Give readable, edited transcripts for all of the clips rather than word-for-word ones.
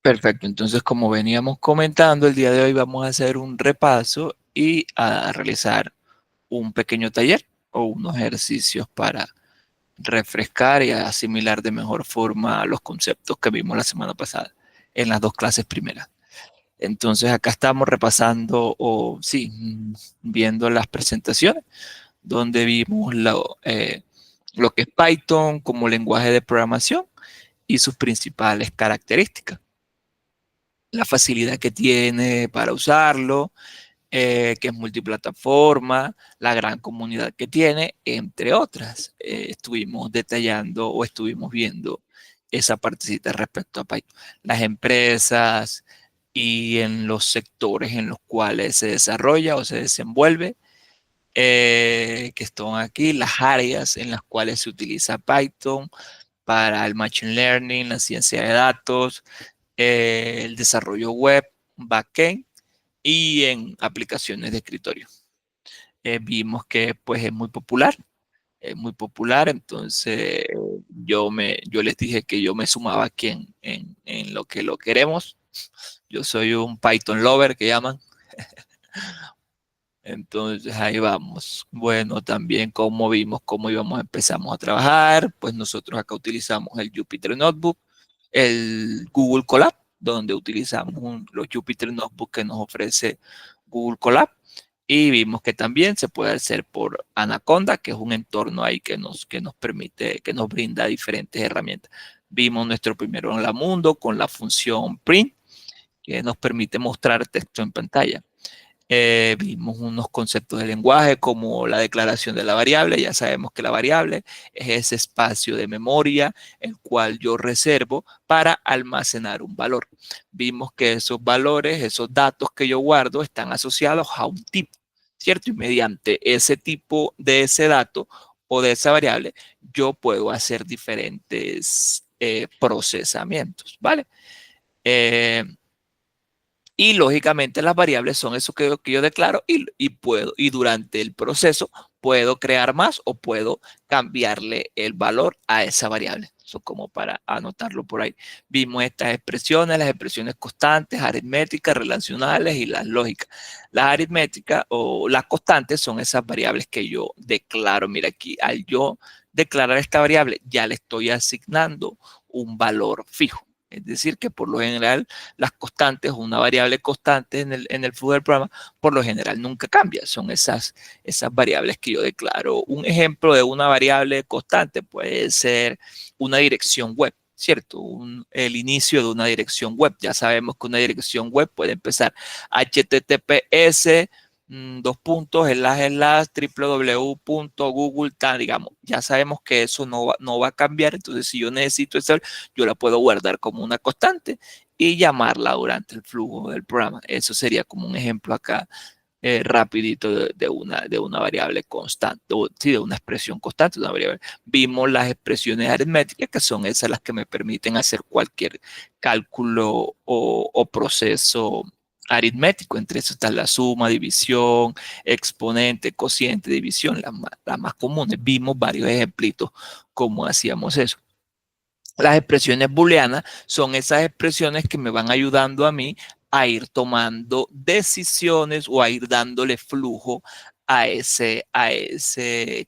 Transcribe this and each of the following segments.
Perfecto, entonces como veníamos comentando, el día de hoy vamos a hacer un repaso y a realizar un pequeño taller o unos ejercicios para refrescar y asimilar de mejor forma los conceptos que vimos la semana pasada en las dos clases primeras. Entonces acá estamos repasando o sí, viendo las presentaciones donde vimos lo que es Python como lenguaje de programación y sus principales características. La facilidad que tiene para usarlo, que es multiplataforma, la gran comunidad que tiene, entre otras. Estuvimos detallando o estuvimos viendo esa partecita respecto a Python. Las empresas y en los sectores en los cuales se desarrolla o se desenvuelve, que están aquí, las áreas en las cuales se utiliza Python para el Machine Learning, la ciencia de datos, el desarrollo web, backend y en aplicaciones de escritorio. Vimos que pues es muy popular, entonces yo les dije que yo me sumaba aquí en lo que lo queremos. Yo soy un Python lover que llaman, entonces ahí vamos. Bueno, también como vimos cómo empezamos a trabajar, pues nosotros acá utilizamos el Jupyter Notebook, el Google Colab, donde utilizamos los Jupyter Notebook que nos ofrece Google Colab. Y vimos que también se puede hacer por Anaconda, que es un entorno ahí que nos permite, que nos brinda diferentes herramientas. Vimos nuestro primero en la mundo con la función print, que nos permite mostrar texto en pantalla. Vimos unos conceptos de lenguaje como la declaración de la variable. Ya sabemos que la variable es ese espacio de memoria el cual yo reservo para almacenar un valor. Vimos que esos valores, esos datos que yo guardo están asociados a un tipo, ¿cierto? Y mediante ese tipo de ese dato o de esa variable, yo puedo hacer diferentes procesamientos, ¿vale? Eh, y lógicamente las variables son eso que yo declaro y durante el proceso puedo crear más o puedo cambiarle el valor a esa variable. Eso como para anotarlo por ahí. Vimos estas expresiones, las expresiones constantes, aritméticas, relacionales y las lógicas. Las aritméticas o las constantes son esas variables que yo declaro. Mira aquí, al yo declarar esta variable, ya le estoy asignando un valor fijo. Es decir, que por lo general las constantes, una variable constante en el flujo del programa, por lo general nunca cambia. Son esas variables que yo declaro. Un ejemplo de una variable constante puede ser una dirección web. ¿Cierto? El inicio de una dirección web. Ya sabemos que una dirección web puede empezar HTTPS, dos puntos, www.google, digamos. Ya sabemos que eso no va a cambiar. Entonces, si yo necesito eso, yo la puedo guardar como una constante y llamarla durante el flujo del programa. Eso sería como un ejemplo acá rapidito de una variable constante, o sí, de una expresión constante, una variable. Vimos las expresiones aritméticas, que son esas las que me permiten hacer cualquier cálculo o proceso aritmético. Entre eso está la suma, división, exponente, cociente, división, las más comunes. Vimos varios ejemplitos cómo hacíamos eso. Las expresiones booleanas son esas expresiones que me van ayudando a mí a ir tomando decisiones o a ir dándole flujo a ese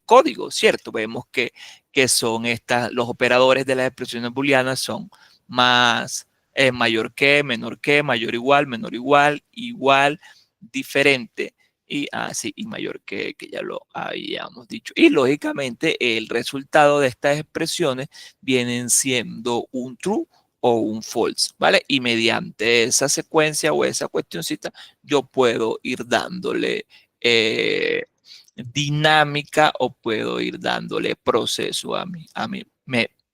código, ¿cierto? Vemos que son estas, los operadores de las expresiones booleanas son más, mayor que, mayor igual, menor igual, igual, diferente y mayor que ya lo habíamos dicho. Y lógicamente el resultado de estas expresiones vienen siendo un true o un false, ¿vale? Y mediante esa secuencia o esa cuestioncita, yo puedo ir dándole dinámica o puedo ir dándole proceso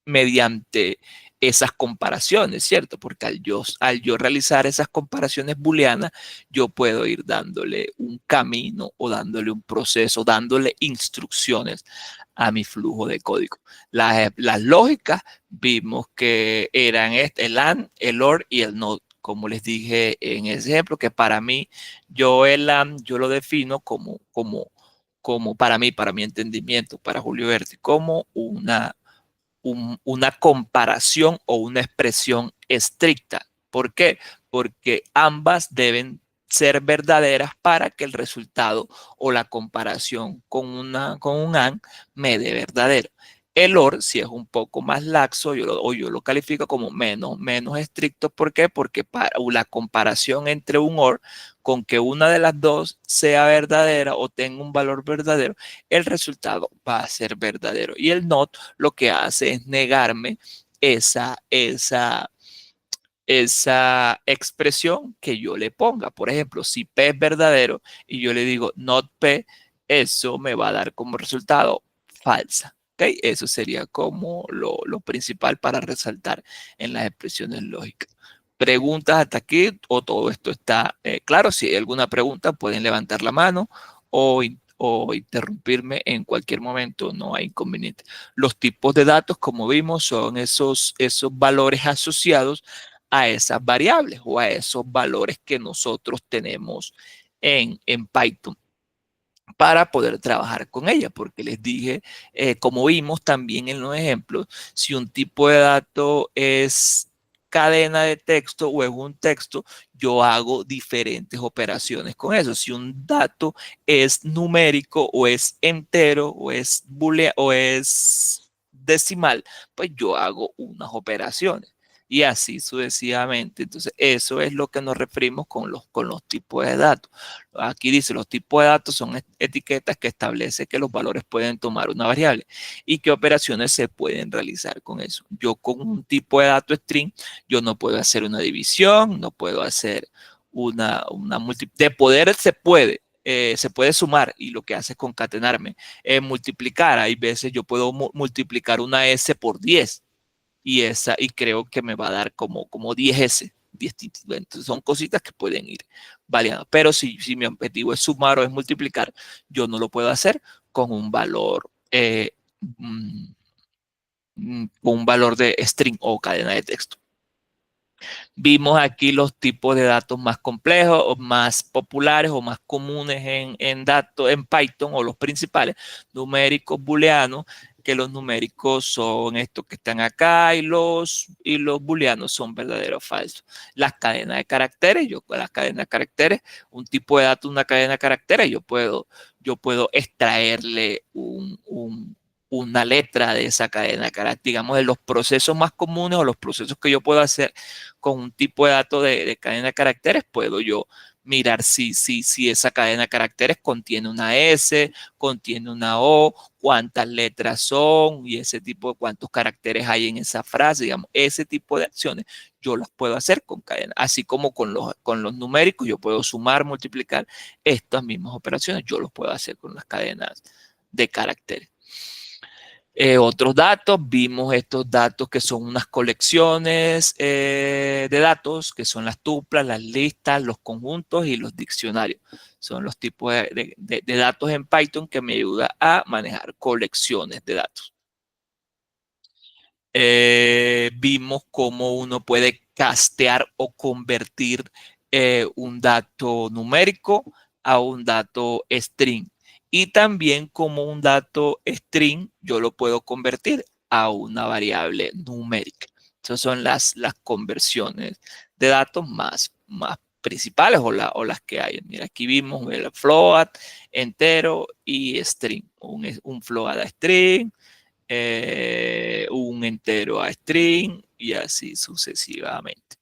mediante esas comparaciones, ¿cierto? Porque al yo realizar esas comparaciones booleanas, yo puedo ir dándole un camino o dándole un proceso, dándole instrucciones a mi flujo de código. Las lógicas vimos que eran el AND, el OR y el NOT. Como les dije en ese ejemplo, que para mí, yo el AND, yo lo defino como para mi entendimiento, para Julio Berti, como una comparación o una expresión estricta. ¿Por qué? Porque ambas deben ser verdaderas para que el resultado o la comparación con un AND me dé verdadero. El OR, si es un poco más laxo, yo lo califico como menos estricto. ¿Por qué? Porque para la comparación entre un OR con que una de las dos sea verdadera o tenga un valor verdadero, el resultado va a ser verdadero. Y el NOT lo que hace es negarme esa expresión que yo le ponga. Por ejemplo, si P es verdadero y yo le digo not P, eso me va a dar como resultado falsa. ¿Okay? Eso sería como lo principal para resaltar en las expresiones lógicas. ¿Preguntas hasta aquí o todo esto está claro? Si hay alguna pregunta, pueden levantar la mano o interrumpirme en cualquier momento, no hay inconveniente. Los tipos de datos, como vimos, son esos valores asociados a esas variables o a esos valores que nosotros tenemos en Python para poder trabajar con ella, porque les dije, como vimos también en los ejemplos, si un tipo de dato es cadena de texto o es un texto, yo hago diferentes operaciones con eso. Si un dato es numérico o es entero o es booleano o es decimal, pues yo hago unas operaciones y así sucesivamente. Entonces, eso es lo que nos referimos con los tipos de datos. Aquí dice, los tipos de datos son etiquetas que establecen que los valores pueden tomar una variable y qué operaciones se pueden realizar con eso. Yo con un tipo de dato string, yo no puedo hacer una división, no puedo hacer una multiplicación. De poder se puede sumar y lo que hace es concatenarme. Multiplicar, hay veces yo puedo multiplicar una S por 10 y creo que me va a dar como 10S. 10, entonces son cositas que pueden ir variando. Pero si mi objetivo es sumar o es multiplicar, yo no lo puedo hacer con un valor, con un valor de string o cadena de texto. Vimos aquí los tipos de datos más complejos o más populares o más comunes en Python o los principales, numéricos, booleanos, que los numéricos son estos que están acá y los booleanos son verdaderos o falsos. Las cadenas de caracteres, yo con las cadenas de caracteres, un tipo de dato, una cadena de caracteres, yo puedo extraerle una letra de esa cadena de caracteres, digamos, de los procesos más comunes o los procesos que yo puedo hacer con un tipo de dato de cadena de caracteres, puedo yo mirar si esa cadena de caracteres contiene una S, contiene una O, cuántas letras son y ese tipo de cuántos caracteres hay en esa frase, digamos, ese tipo de acciones yo las puedo hacer con cadena, así como con los numéricos, yo puedo sumar, multiplicar estas mismas operaciones, yo los puedo hacer con las cadenas de caracteres. Otros datos, vimos estos datos que son unas colecciones de datos, que son las tuplas, las listas, los conjuntos y los diccionarios. Son los tipos de datos en Python que me ayuda a manejar colecciones de datos. Vimos cómo uno puede castear o convertir un dato numérico a un dato string. Y también como un dato string yo lo puedo convertir a una variable numérica. Esas son las conversiones de datos más principales o las que hay. Mira, aquí vimos el float, entero y string. Un float a string, un entero a string y así sucesivamente.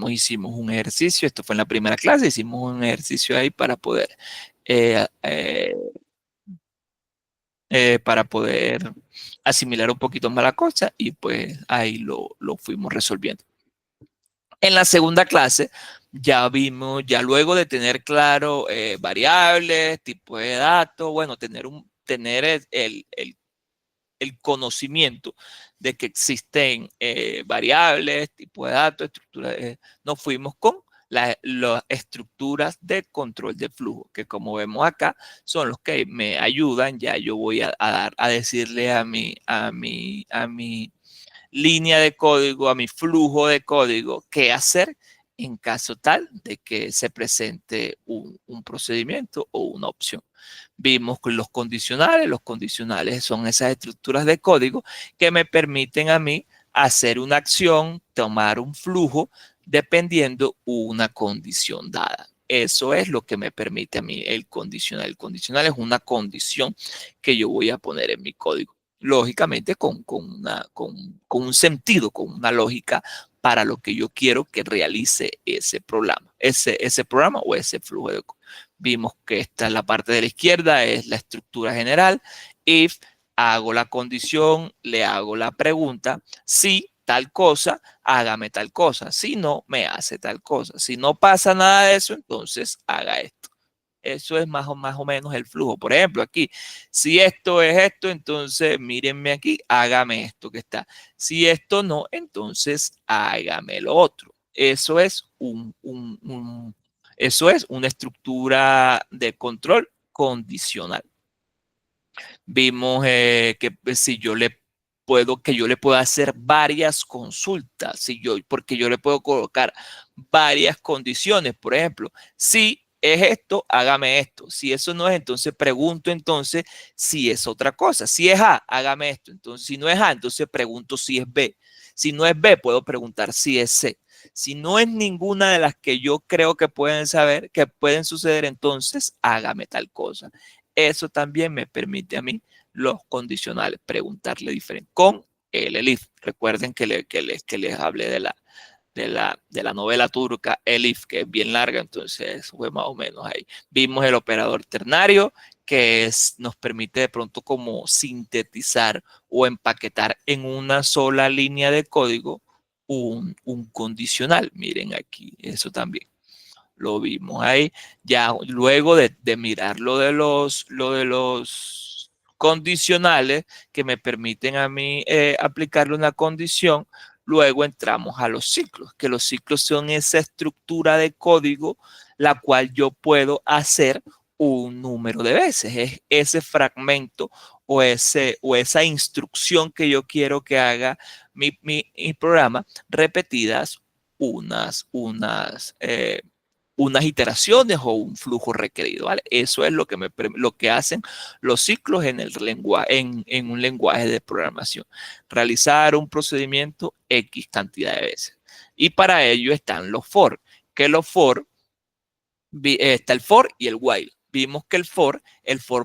Hicimos un ejercicio, esto fue en la primera clase, hicimos un ejercicio ahí eh, eh, para poder asimilar un poquito más la cosa y pues ahí lo fuimos resolviendo. En la segunda clase ya vimos, ya luego de tener claro variables, tipo de datos, bueno, tener el conocimiento de que existen variables, tipo de datos, estructuras, nos fuimos con las estructuras de control de flujo, que como vemos acá, son los que me ayudan. Ya yo voy a decirle a mi línea de código, a mi flujo de código, qué hacer en caso tal de que se presente un procedimiento o una opción. Vimos los condicionales son esas estructuras de código que me permiten a mí hacer una acción, tomar un flujo, dependiendo una condición dada. Eso es lo que me permite a mí el condicional. El condicional es una condición que yo voy a poner en mi código. Lógicamente con un sentido, con una lógica para lo que yo quiero que realice ese programa, ese programa o ese flujo de código. Vimos que esta es la parte de la izquierda, es la estructura general. If hago la condición, le hago la pregunta, si tal cosa, hágame tal cosa. Si no, me hace tal cosa. Si no pasa nada de eso, entonces haga esto. Eso es más o menos el flujo. Por ejemplo, aquí, si esto es esto, entonces mírenme aquí, hágame esto que está. Si esto no, entonces hágame lo otro. Eso es eso es una estructura de control condicional. Vimos que si yo le que yo le puedo hacer varias consultas, porque yo le puedo colocar varias condiciones. Por ejemplo, si es esto, hágame esto. Si eso no es, entonces pregunto entonces si es otra cosa. Si es A, hágame esto. Entonces, si no es A, entonces pregunto si es B. Si no es B, puedo preguntar si es C. Si no es ninguna de las que yo creo que pueden saber, que pueden suceder, entonces hágame tal cosa. Eso también me permite a mí los condicionales, preguntarle diferente con el elif. Recuerden que les hablé de la novela turca Elif, que es bien larga, entonces fue más o menos ahí. Vimos el operador ternario, que nos permite de pronto como sintetizar o empaquetar en una sola línea de código un condicional. Miren aquí, eso también lo vimos ahí. Ya luego de mirar lo de los condicionales que me permiten a mí aplicarle una condición, luego entramos a los ciclos, que los ciclos son esa estructura de código la cual yo puedo hacer un número de veces. Es ese fragmento o esa instrucción que yo quiero que haga mi programa repetidas unas iteraciones o un flujo requerido, ¿vale? Eso es lo que hacen los ciclos en el lenguaje, en un lenguaje de programación. Realizar un procedimiento X cantidad de veces. Y para ello están los for, que los for, está el for y el while. Vimos que el for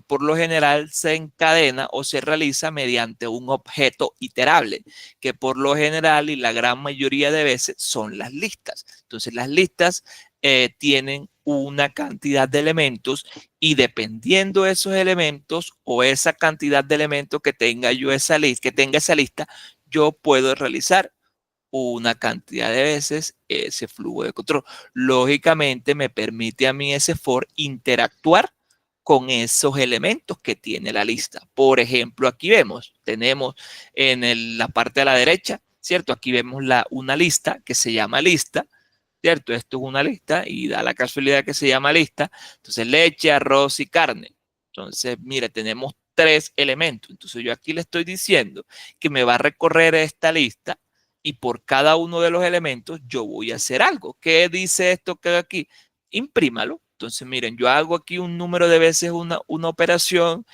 por lo general se encadena o se realiza mediante un objeto iterable, que por lo general y la gran mayoría de veces son las listas. Entonces las listas tienen una cantidad de elementos y dependiendo de esos elementos o esa cantidad de elementos que tenga yo que tenga esa lista, yo puedo realizar una cantidad de veces ese flujo de control. Lógicamente me permite a mí ese for interactuar con esos elementos que tiene la lista. Por ejemplo, aquí tenemos la parte de la derecha, ¿cierto? Aquí vemos una lista que se llama lista, ¿cierto? Esto es una lista y da la casualidad que se llama lista. Entonces, leche, arroz y carne. Entonces, mire, tenemos 3 elementos. Entonces, yo aquí le estoy diciendo que me va a recorrer esta lista y por cada uno de los elementos yo voy a hacer algo. ¿Qué dice esto que aquí? Imprímalo. Entonces, miren, yo hago aquí un número de veces una operación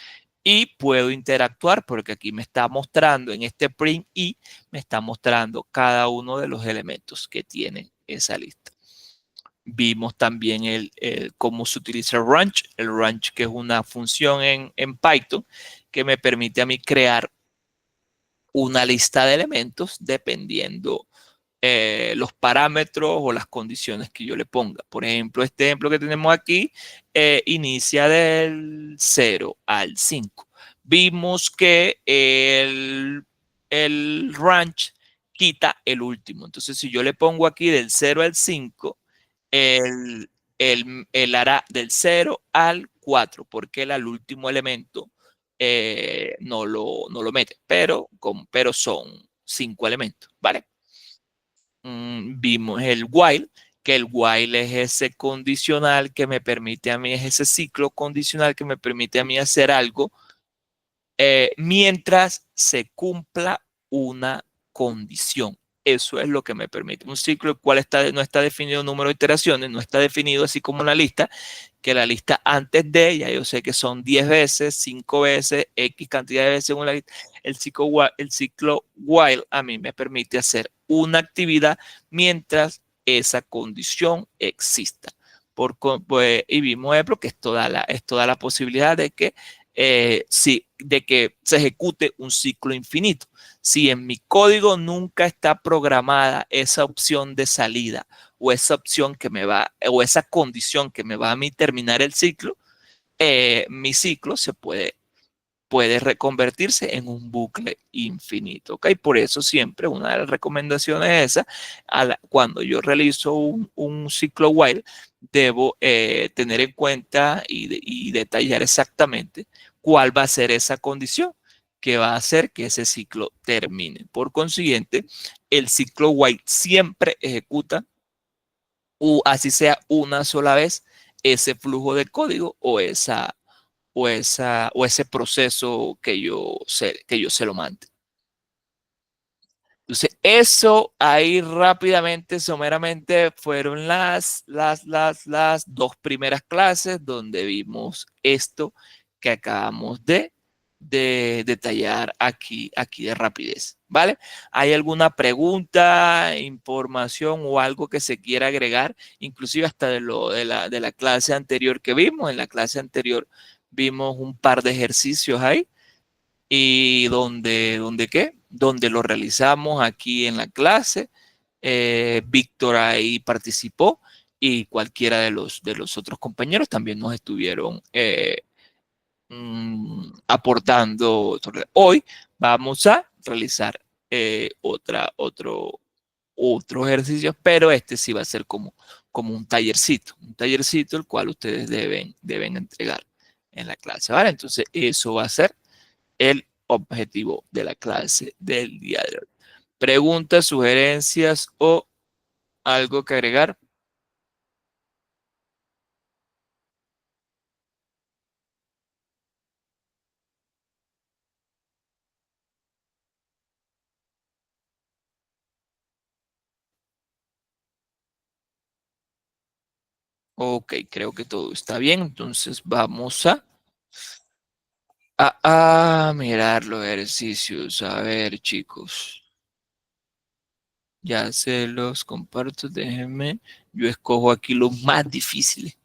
y puedo interactuar porque aquí me está mostrando en este print y me está mostrando cada uno de los elementos que tiene esa lista. Vimos también cómo se utiliza el range que es una función en Python que me permite a mí crear una lista de elementos dependiendo los parámetros o las condiciones que yo le ponga. Por ejemplo, este ejemplo que tenemos aquí inicia del 0 al 5. Vimos que el range quita el último. Entonces, si yo le pongo aquí del 0 al 5, él hará del 0 al 4, porque él al último elemento no lo mete, pero son 5 elementos, ¿vale? Vimos el while, que el while es ese condicional que me permite a mí, es ese ciclo condicional que me permite a mí hacer algo mientras se cumpla una condición. eso es lo que me permite. Un ciclo el cual no está definido el número de iteraciones, no está definido así como una lista, que la lista antes de, ya yo sé que son 10 veces, 5 veces, X cantidad de veces según la lista. El ciclo while a mí me permite hacer una actividad mientras esa condición exista. Pues, y vimos, por ejemplo, que esto da la posibilidad de que, sí, de que se ejecute un ciclo infinito. Si en mi código nunca está programada esa opción de salida o esa opción que me va, o esa condición que me va a mí terminar el ciclo, mi ciclo puede reconvertirse en un bucle infinito. ¿Ok? Por eso siempre una de las recomendaciones es esa, cuando yo realizo un ciclo while, debo tener en cuenta y detallar exactamente cuál va a ser esa condición que va a hacer que ese ciclo termine. Por consiguiente, el ciclo while siempre ejecuta, así sea una sola vez, ese flujo de código o ese proceso que yo se lo mande. Entonces, eso ahí rápidamente, someramente, fueron las dos primeras clases donde vimos esto que acabamos de detallar aquí de rapidez, ¿vale? ¿Hay alguna pregunta, información o algo que se quiera agregar? Inclusive hasta de la clase anterior que vimos. En la clase anterior vimos un par de ejercicios ahí y donde ¿qué? Donde lo realizamos aquí en la clase. Víctor ahí participó y cualquiera de los otros compañeros también nos estuvieron aportando. Hoy vamos a realizar otro ejercicio, pero este sí va a ser como un tallercito el cual ustedes deben entregar en la clase, ¿vale? Entonces, eso va a ser el objetivo de la clase del día de hoy. Preguntas, sugerencias o algo que agregar. Ok, creo que todo está bien. Entonces vamos a mirar los ejercicios. A ver, chicos. Ya se los comparto. Déjenme. Yo escojo aquí los más difíciles.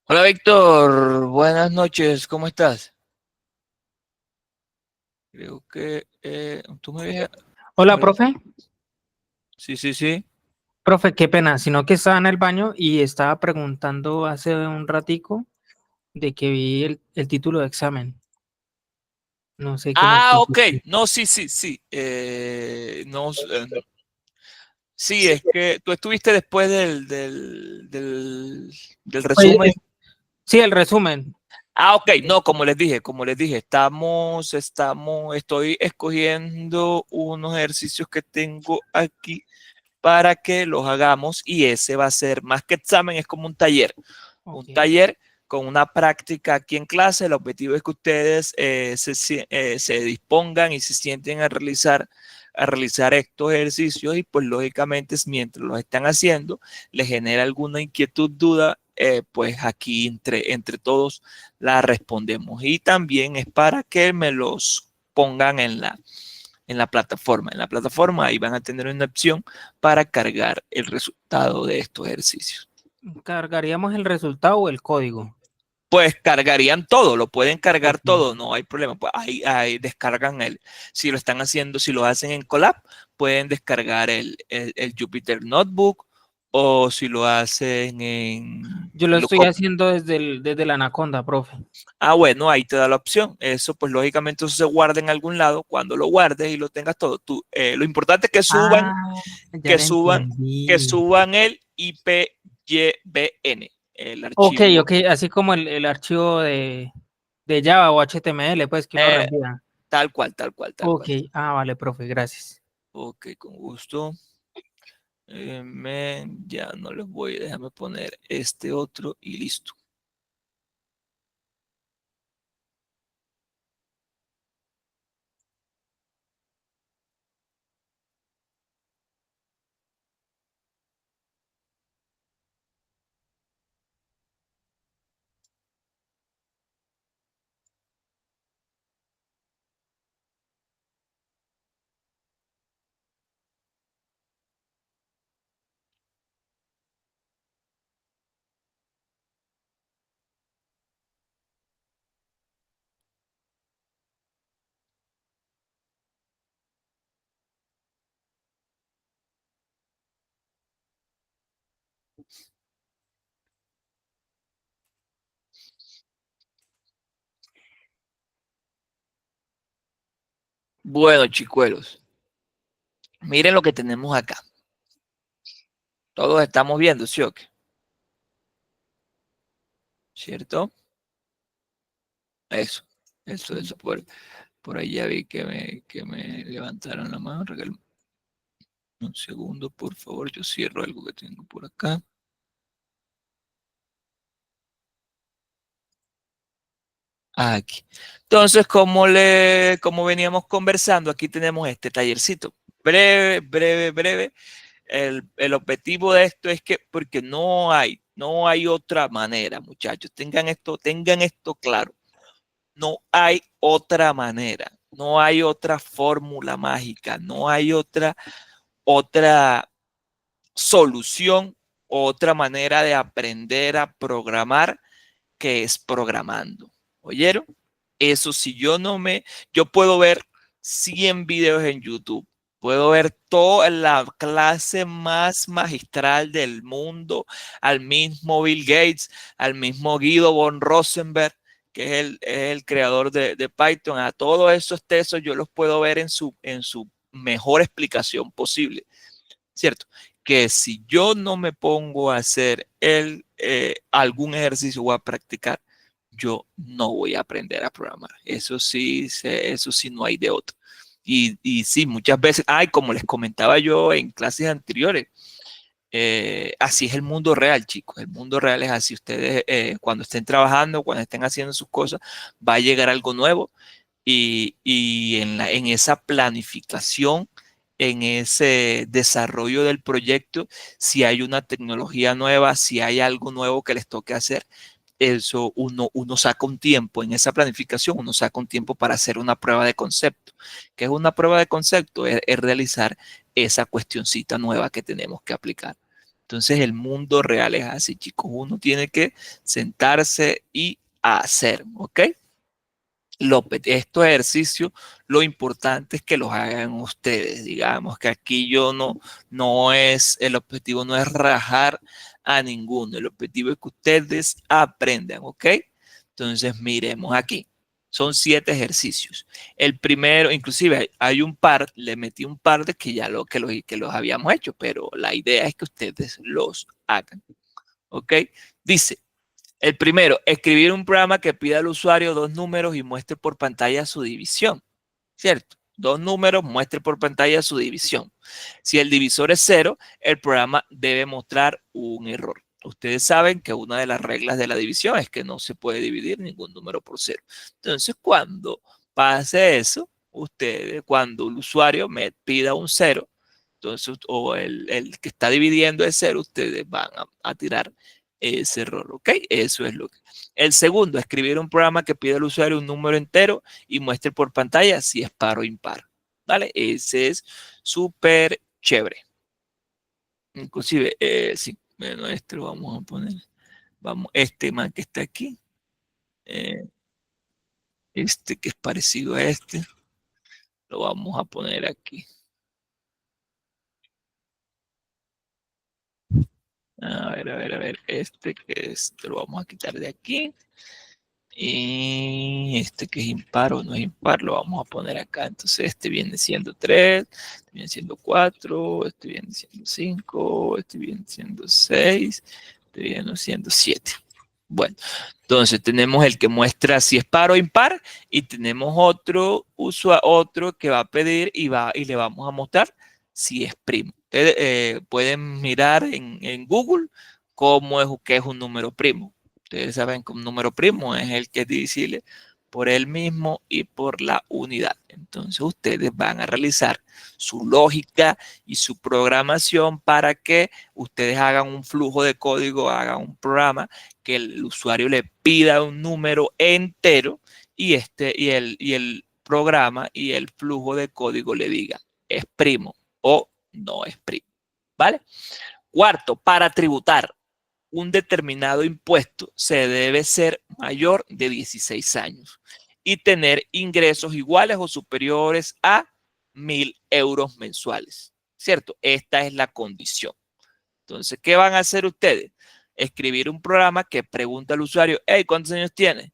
Hola Víctor, buenas noches, ¿cómo estás? Creo que tú me habías... Hola, profe. Sí, sí, sí. Profe, qué pena, sino que estaba en el baño y estaba preguntando hace un ratico de que vi el título de examen. No sé qué me Ah, puede ok. decir. No, sí, sí, sí. No, sí, es que tú estuviste después del Pues, resumen. sí, el resumen. Ah, ok. No, como les dije, estoy escogiendo unos ejercicios que tengo aquí para que los hagamos y ese va a ser más que examen, es como un Ok. taller con una práctica aquí en clase. El objetivo es que ustedes se dispongan y se sienten a realizar estos ejercicios y pues lógicamente mientras los están haciendo les genera alguna inquietud, duda, pues aquí entre todos la respondemos. Y también es para que me los pongan en la plataforma. En la plataforma ahí van a tener una opción para cargar el resultado de estos ejercicios. ¿Cargaríamos el resultado o el código? Pues cargarían todo, lo pueden cargar Ok. todo, no hay problema. Pues ahí descargan si lo están haciendo, si lo hacen en Colab, pueden descargar el Jupyter Notebook o si lo hacen Yo lo estoy haciendo desde la Anaconda, profe. bueno, ahí te da la opción. Eso, pues lógicamente eso se guarda en algún lado. Cuando lo guardes y lo tengas todo, lo importante es Ah, ya que le suban, que entendí. suban el IPYBN, el Ok, archivo. ok, así como el archivo de Java o HTML, pues que uno eh, reenvía. Tal cual, tal cual, tal Ok, cual. vale, profe, gracias. Ok, con gusto. Ya no les voy, déjame poner este otro y listo. Bueno, chicuelos, miren lo que tenemos acá. Todos estamos viendo, ¿sí o qué? ¿Cierto? Eso, eso. Por ahí ya vi que me levantaron la mano. Un segundo, por favor, yo cierro algo que tengo por acá. Aquí. Entonces, como veníamos conversando, aquí tenemos este tallercito. Breve, breve, breve. El objetivo de esto es que, porque no hay otra manera, muchachos. Tengan esto claro. No hay otra manera. No hay otra fórmula mágica. No hay otra solución, otra manera de aprender a programar que es programando. ¿Oyeron? Eso si yo puedo ver 100 videos en YouTube, puedo ver toda la clase más magistral del mundo, al mismo Bill Gates, al mismo Guido von Rosenberg, que es el creador de Python, a todos esos textos yo los puedo ver en su mejor explicación posible. ¿Cierto? Que si yo no me pongo a hacer algún ejercicio o a practicar, yo no voy a aprender a programar. Eso sí no hay de otro. Y sí, muchas veces, como les comentaba yo en clases anteriores, así es el mundo real, chicos. El mundo real es así. Ustedes cuando estén trabajando, cuando estén haciendo sus cosas, va a llegar algo nuevo y en esa planificación, en ese desarrollo del proyecto, si hay una tecnología nueva, si hay algo nuevo que les toque hacer, eso uno saca un tiempo en esa planificación, uno saca un tiempo para hacer una prueba de concepto. ¿Qué es una prueba de concepto? Es realizar esa cuestioncita nueva que tenemos que aplicar. Entonces el mundo real es así, chicos. Uno tiene que sentarse y hacer, ¿ok? Estos ejercicios, lo importante es que los hagan ustedes. Digamos que aquí el objetivo no es rajar a ninguno. El objetivo es que ustedes aprendan, ¿ok? Entonces miremos aquí. Son 7 ejercicios. El primero, inclusive hay un par, le metí un par de que los habíamos hecho, pero la idea es que ustedes los hagan, ¿ok? Dice, el primero, escribir un programa que pida al usuario 2 números y muestre por pantalla su división, ¿cierto? 2 números, muestre por pantalla su división. Si el divisor es 0, el programa debe mostrar un error. Ustedes saben que una de las reglas de la división es que no se puede dividir ningún número por 0. Entonces, cuando pase eso, cuando el usuario me pida un 0, entonces, o el que está dividiendo es 0, ustedes van a tirar ese error, ¿ok? Eso es lo que... El segundo, escribir un programa que pida al usuario un número entero y muestre por pantalla si es par o impar, ¿vale? Ese es súper chévere. Inclusive, sí, bueno, este lo vamos a poner. Vamos, este man que está aquí, este que es parecido a este, lo vamos a poner aquí. A ver, este que es, lo vamos a quitar de aquí. Y este que es impar o no es impar, lo vamos a poner acá. Entonces este viene siendo 3, este viene siendo 4, este viene siendo 5, este viene siendo 6, este viene siendo 7. Bueno, entonces tenemos el que muestra si es par o impar y tenemos otro que va a pedir y le vamos a mostrar si es primo. Ustedes pueden mirar en Google qué es un número primo. Ustedes saben que un número primo es el que es divisible por él mismo y por la unidad. Entonces ustedes van a realizar su lógica y su programación para que ustedes hagan un flujo de código, hagan un programa que el usuario le pida un número entero y el programa y el flujo de código le diga es primo o no es primo, ¿vale? Cuarto, para tributar un determinado impuesto se debe ser mayor de 16 años y tener ingresos iguales o superiores a 1.000 euros mensuales, ¿cierto? Esta es la condición. Entonces, ¿qué van a hacer ustedes? Escribir un programa que pregunta al usuario, hey, ¿cuántos años tienes?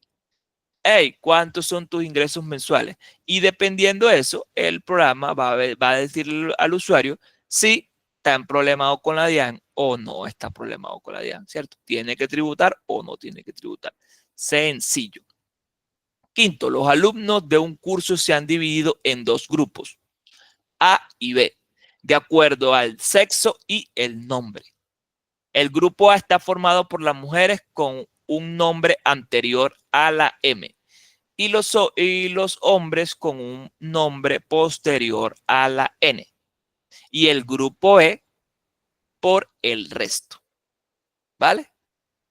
Hey, ¿cuántos son tus ingresos mensuales? Y dependiendo de eso, el programa va a decirle al usuario si está problemado con la DIAN o no está problemado con la DIAN, ¿cierto? ¿Tiene que tributar o no tiene que tributar? Sencillo. Quinto, los alumnos de un curso se han dividido en 2 grupos, A y B, de acuerdo al sexo y el nombre. El grupo A está formado por las mujeres con un nombre anterior a la M y los hombres con un nombre posterior a la N. Y el grupo E por el resto, ¿vale?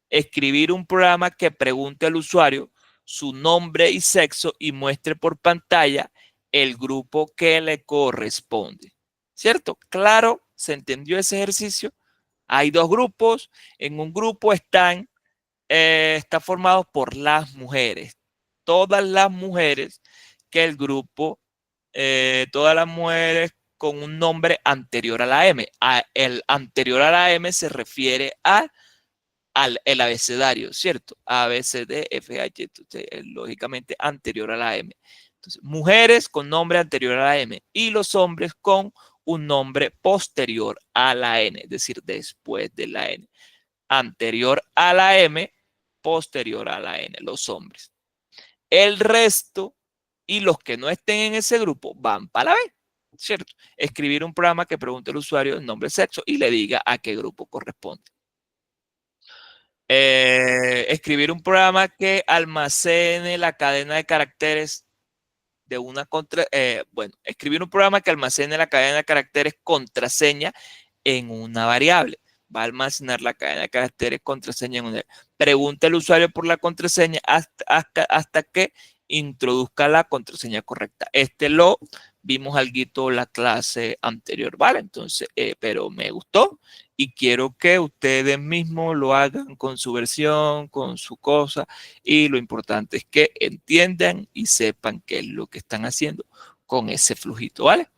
Escribir un programa que pregunte al usuario su nombre y sexo y muestre por pantalla el grupo que le corresponde, ¿cierto? Claro, ¿se entendió ese ejercicio? Hay 2 grupos. En un grupo está formado por las mujeres. Todas las mujeres que el grupo, todas las mujeres con un nombre anterior a la M. El anterior a la M se refiere al el abecedario, ¿cierto? A, B, C, D, F, H, entonces, lógicamente anterior a la M. Entonces, mujeres con nombre anterior a la M y los hombres con un nombre posterior a la N, es decir, después de la N. Anterior a la M, posterior a la N, los hombres. El resto y los que no estén en ese grupo van para la B, ¿cierto? Escribir un programa que pregunte al usuario el nombre, sexo y le diga a qué grupo corresponde. Escribir un programa que almacene la cadena de caracteres de una escribir un programa que almacene la cadena de caracteres contraseña en una variable. Va a almacenar la cadena de caracteres contraseña en una variable. Pregunta al usuario por la contraseña hasta que introduzca la contraseña correcta. Este lo vimos algo la clase anterior, ¿vale? Entonces, pero me gustó y quiero que ustedes mismos lo hagan con su versión, con su cosa, y lo importante es que entiendan y sepan qué es lo que están haciendo con ese flujito, ¿vale?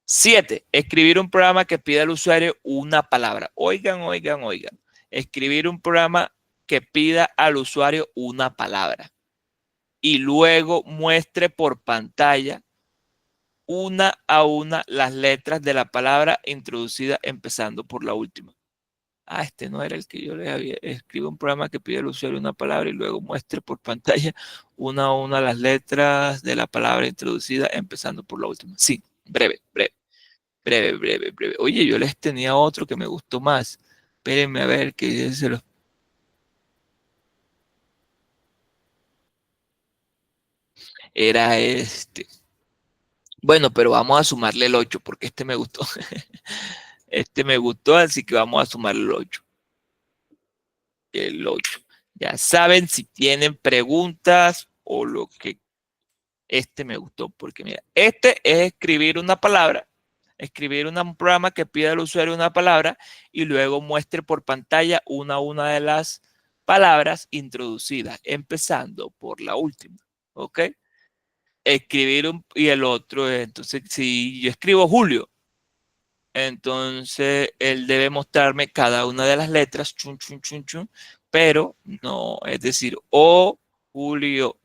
7. Escribir un programa que pida al usuario una palabra. Oigan, oigan, oigan. Escribir un programa que pida al usuario una palabra y luego muestre por pantalla una a una las letras de la palabra introducida empezando por la última. Ah, este no era el que yo le había. Escribe un programa que pide al usuario una palabra y luego muestre por pantalla una a una las letras de la palabra introducida empezando por la última. Sí, breve, breve. Breve, breve, breve. Oye, yo les tenía otro que me gustó más. Espérenme a ver que se los... Era este. Bueno, pero vamos a sumarle el 8 porque este me gustó. Este me gustó, así que vamos a sumarle el 8. El 8. Ya saben si tienen preguntas o lo que este me gustó, porque mira, este es escribir una palabra, escribir un programa que pida al usuario una palabra y luego muestre por pantalla una a una de las palabras introducidas, empezando por la última, ¿ok? Escribir y el otro, entonces, si yo escribo Julio, entonces él debe mostrarme cada una de las letras, chun, chun, chun, chun, pero no, es decir, O, Julio,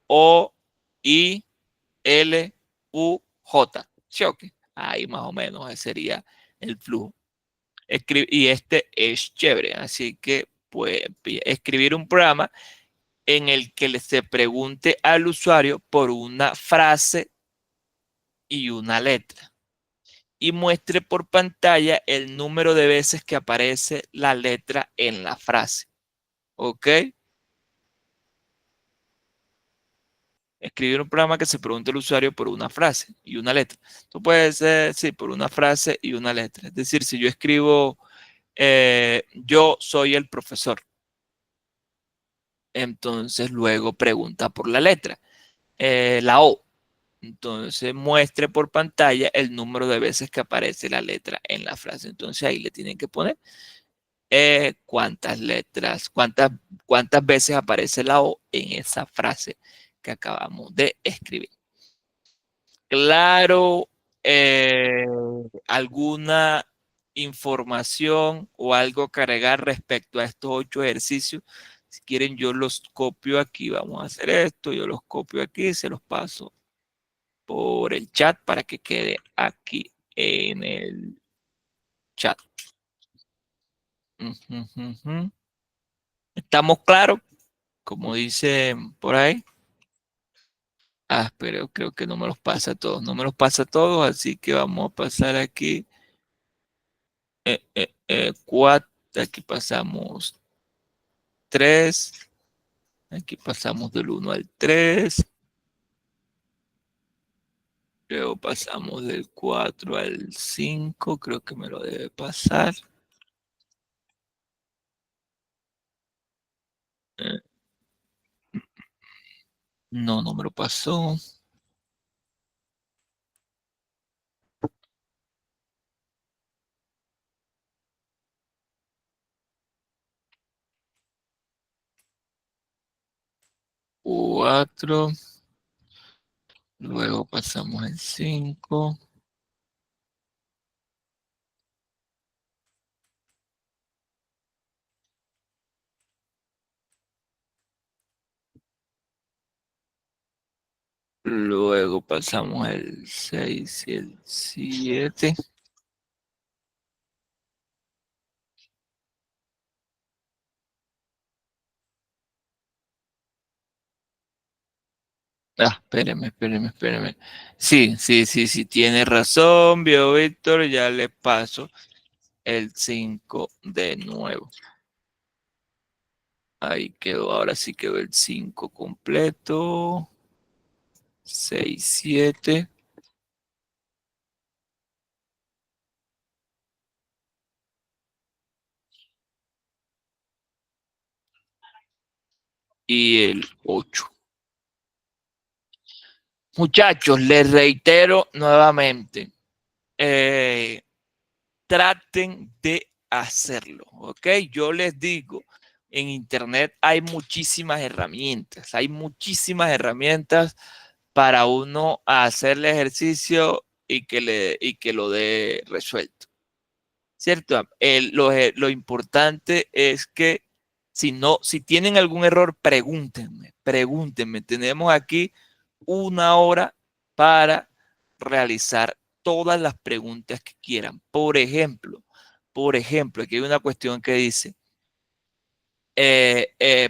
O, I, L, U, J. ¿Sí o qué? Ahí más o menos ese sería el flujo. Y este es chévere, así que pues escribir un programa en el que se pregunte al usuario por una frase y una letra y muestre por pantalla el número de veces que aparece la letra en la frase. ¿Ok? Escribir un programa que se pregunte al usuario por una frase y una letra. Esto puede ser, sí, por una frase y una letra. Es decir, si yo escribo, yo soy el profesor, entonces luego pregunta por la letra, la O. Entonces muestre por pantalla el número de veces que aparece la letra en la frase. Entonces ahí le tienen que poner cuántas letras, cuántas veces aparece la O en esa frase que acabamos de escribir. Claro, alguna información o algo que agregar respecto a estos 8 ejercicios. Si quieren, yo los copio aquí. Vamos a hacer esto. Yo los copio aquí, se los paso por el chat para que quede aquí en el chat. ¿Estamos claros? Como dice por ahí. Ah, pero creo que no me los pasa a todos. No me los pasa a todos, así que vamos a pasar aquí. Cuatro, aquí pasamos 3. Aquí pasamos del 1 al 3. Luego pasamos del 4 al 5. Creo que me lo debe pasar. Eh, no, no me lo pasó. 4. Luego pasamos el 5. Luego pasamos el 6 y el 7. Ah, espéreme, espéreme, espéreme. Sí, sí, sí, sí, tiene razón, vio Víctor, ya le paso el 5 de nuevo. Ahí quedó, ahora sí quedó el 5 completo. 6, 7 y el 8. Muchachos, les reitero nuevamente, traten de hacerlo, ¿ok? Yo les digo, en Internet hay muchísimas herramientas para uno hacer el ejercicio y que lo dé resuelto, ¿cierto? Lo importante es que si tienen algún error, pregúntenme. Tenemos aquí una hora para realizar todas las preguntas que quieran. Por ejemplo, aquí hay una cuestión que dice,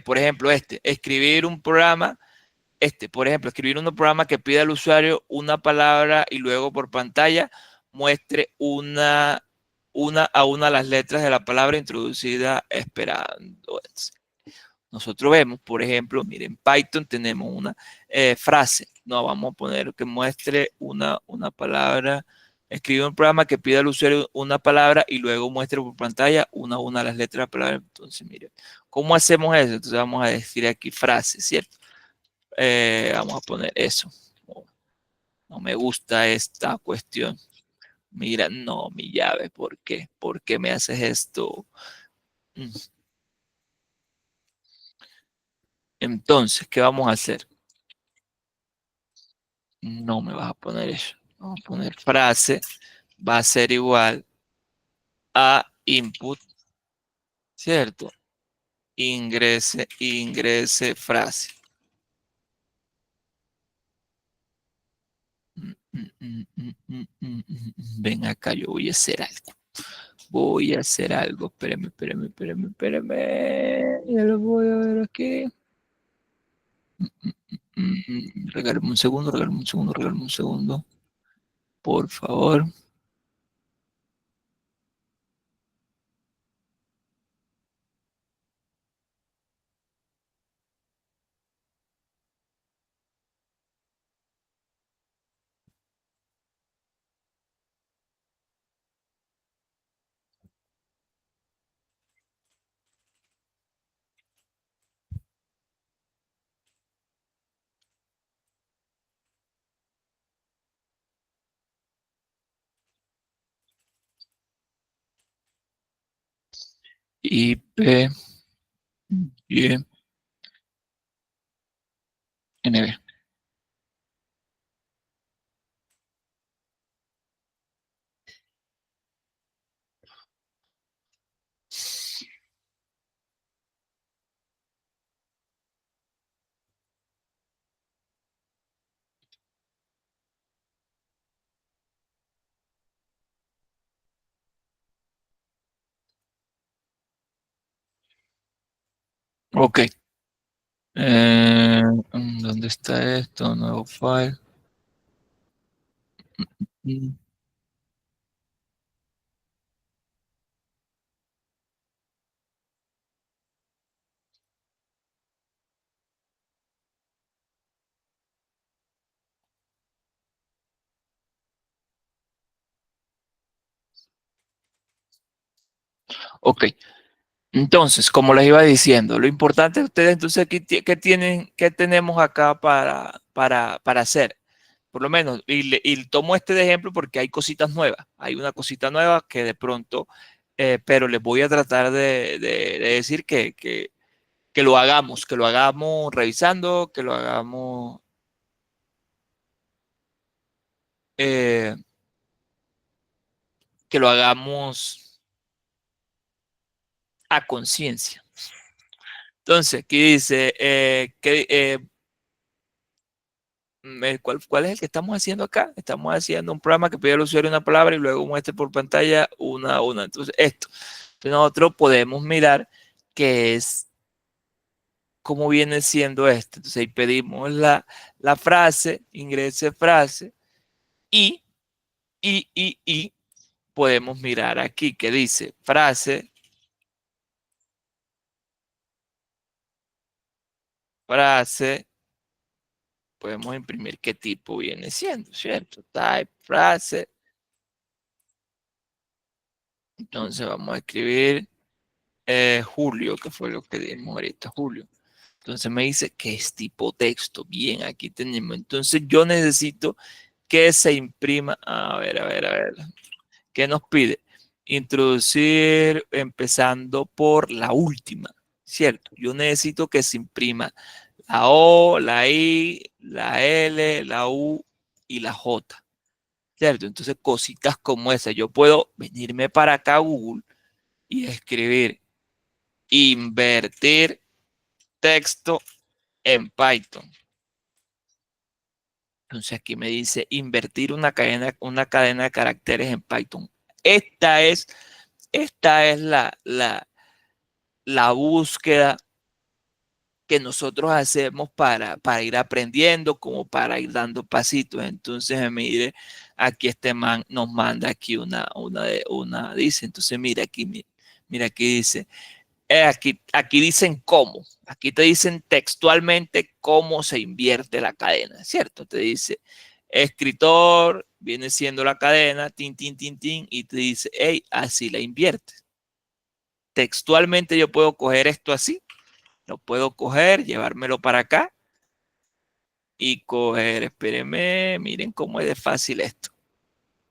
por ejemplo, escribir un programa, por ejemplo, escribir un programa que pida al usuario una palabra y luego por pantalla muestre a una de las letras de la palabra introducida esperando. Nosotros vemos, por ejemplo, miren, en Python tenemos una frase. No, vamos a poner que muestre una palabra. Escribe un programa que pida al usuario una palabra y luego muestre por pantalla una de las letras de la palabra. Entonces, miren, ¿cómo hacemos eso? Entonces vamos a decir aquí frase, ¿cierto? Vamos a poner eso. No me gusta esta cuestión. Mira, no, mi llave, ¿por qué? ¿Por qué me haces esto? Mm. Entonces, ¿qué vamos a hacer? No me vas a poner eso. Vamos a poner frase. Va a ser igual a input, ¿cierto? Ingrese frase. Ven acá, yo voy a hacer algo. Espérame. Ya lo voy a ver aquí. Regálame un segundo. Por favor. IP, Y, NB. Ok. ¿Dónde está esto? Nuevo file. Mm, Ok. Entonces, como les iba diciendo, lo importante de ustedes, entonces, ¿qué tenemos acá para hacer? Por lo menos, y tomo este de ejemplo porque hay cositas nuevas. Hay una cosita nueva que de pronto, pero les voy a tratar de decir que lo hagamos revisando, eh, que lo hagamos a conciencia. Entonces, aquí dice, ¿cuál es el que estamos haciendo acá? Estamos haciendo un programa que pide al usuario una palabra y luego muestre por pantalla una a una. Entonces, esto. Entonces, nosotros podemos mirar qué es, cómo viene siendo esto. Entonces, ahí pedimos la frase, ingrese frase y, y podemos mirar aquí que dice frase, podemos imprimir qué tipo viene siendo, ¿cierto? Type, frase. Entonces vamos a escribir Julio, que fue lo que dimos ahorita, Julio. Entonces me dice que es tipo texto. Bien, aquí tenemos. Entonces yo necesito que se imprima. A ver, a ver, a ver. ¿Qué nos pide? Introducir empezando por la última, ¿cierto? Yo necesito que se imprima la O, la I, la L, la U y la J, ¿cierto? Entonces cositas como esa. Yo puedo venirme para acá a Google y escribir invertir texto en Python. Entonces aquí me dice invertir una cadena de caracteres en Python. Esta es, esta es la búsqueda que nosotros hacemos para ir aprendiendo, como para ir dando pasitos. Entonces, mire, aquí este man nos manda aquí una dice, entonces mira aquí, mira aquí dice, aquí dicen cómo, aquí te dicen textualmente cómo se invierte la cadena, ¿cierto? Te dice, escritor, viene siendo la cadena, tin, tin, tin, tin, y te dice, hey, así la invierte. Textualmente yo puedo coger esto así, lo puedo coger, llevármelo para acá y coger, espérenme, miren cómo es de fácil esto.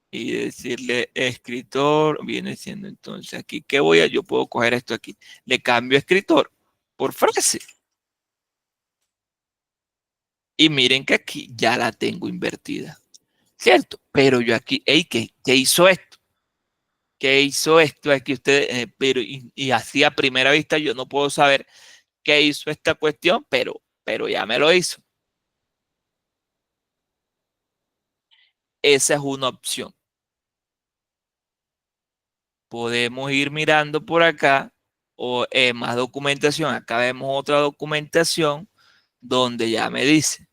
Y decirle escritor, viene siendo entonces aquí, ¿qué voy a? Yo puedo coger esto aquí. Le cambio escritor por frase. Y miren que aquí ya la tengo invertida, ¿cierto? Pero yo aquí, hey, ¿qué hizo esto? ¿Qué hizo esto aquí ustedes? Pero y así a primera vista yo no puedo saber qué hizo esta cuestión, pero ya me lo hizo. Esa es una opción. Podemos ir mirando por acá o más documentación. Acá vemos otra documentación donde ya me dice.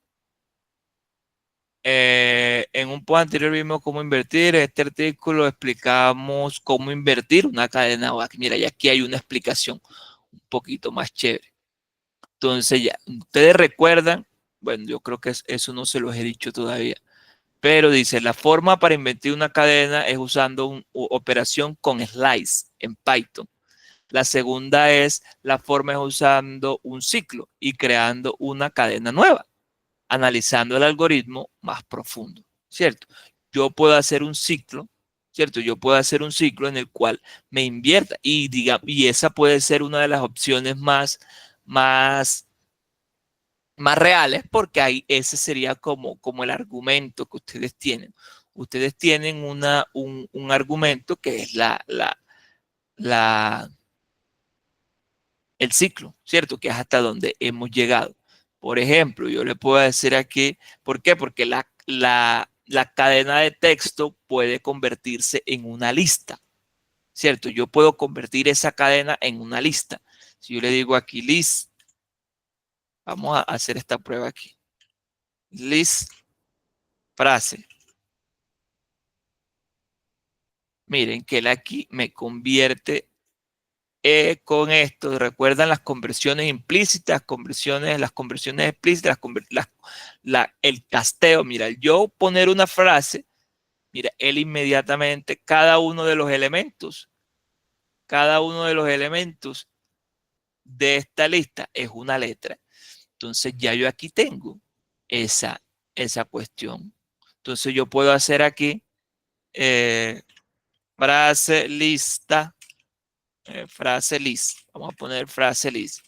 En un punto anterior vimos cómo invertir. En este artículo explicamos cómo invertir una cadena. Mira, y aquí hay una explicación un poquito más chévere. Entonces ya, ustedes recuerdan, bueno, yo creo que eso no se los he dicho todavía, pero dice, la forma para invertir una cadena es usando una operación con slice en Python. La segunda es la forma es usando un ciclo y creando una cadena nueva, analizando el algoritmo más profundo, ¿cierto? Yo puedo hacer un ciclo, ¿cierto? Yo puedo hacer un ciclo en el cual me invierta y esa puede ser una de las opciones más, más reales porque ahí ese sería como el argumento que ustedes tienen. Ustedes tienen un argumento que es la el ciclo, ¿cierto? Que es hasta donde hemos llegado. Por ejemplo, yo le puedo decir aquí, ¿por qué? Porque la cadena de texto puede convertirse en una lista, ¿cierto? Yo puedo convertir esa cadena en una lista. Si yo le digo aquí list, vamos a hacer esta prueba aquí. List, frase. Miren que él aquí me convierte con esto, recuerdan las conversiones implícitas, las conversiones explícitas, el casteo. Mira, yo poner una frase, mira, él inmediatamente, cada uno de los elementos de esta lista es una letra. Entonces ya yo aquí tengo esa, esa cuestión. Entonces yo puedo hacer aquí frase lista, frase list. Vamos a poner frase list.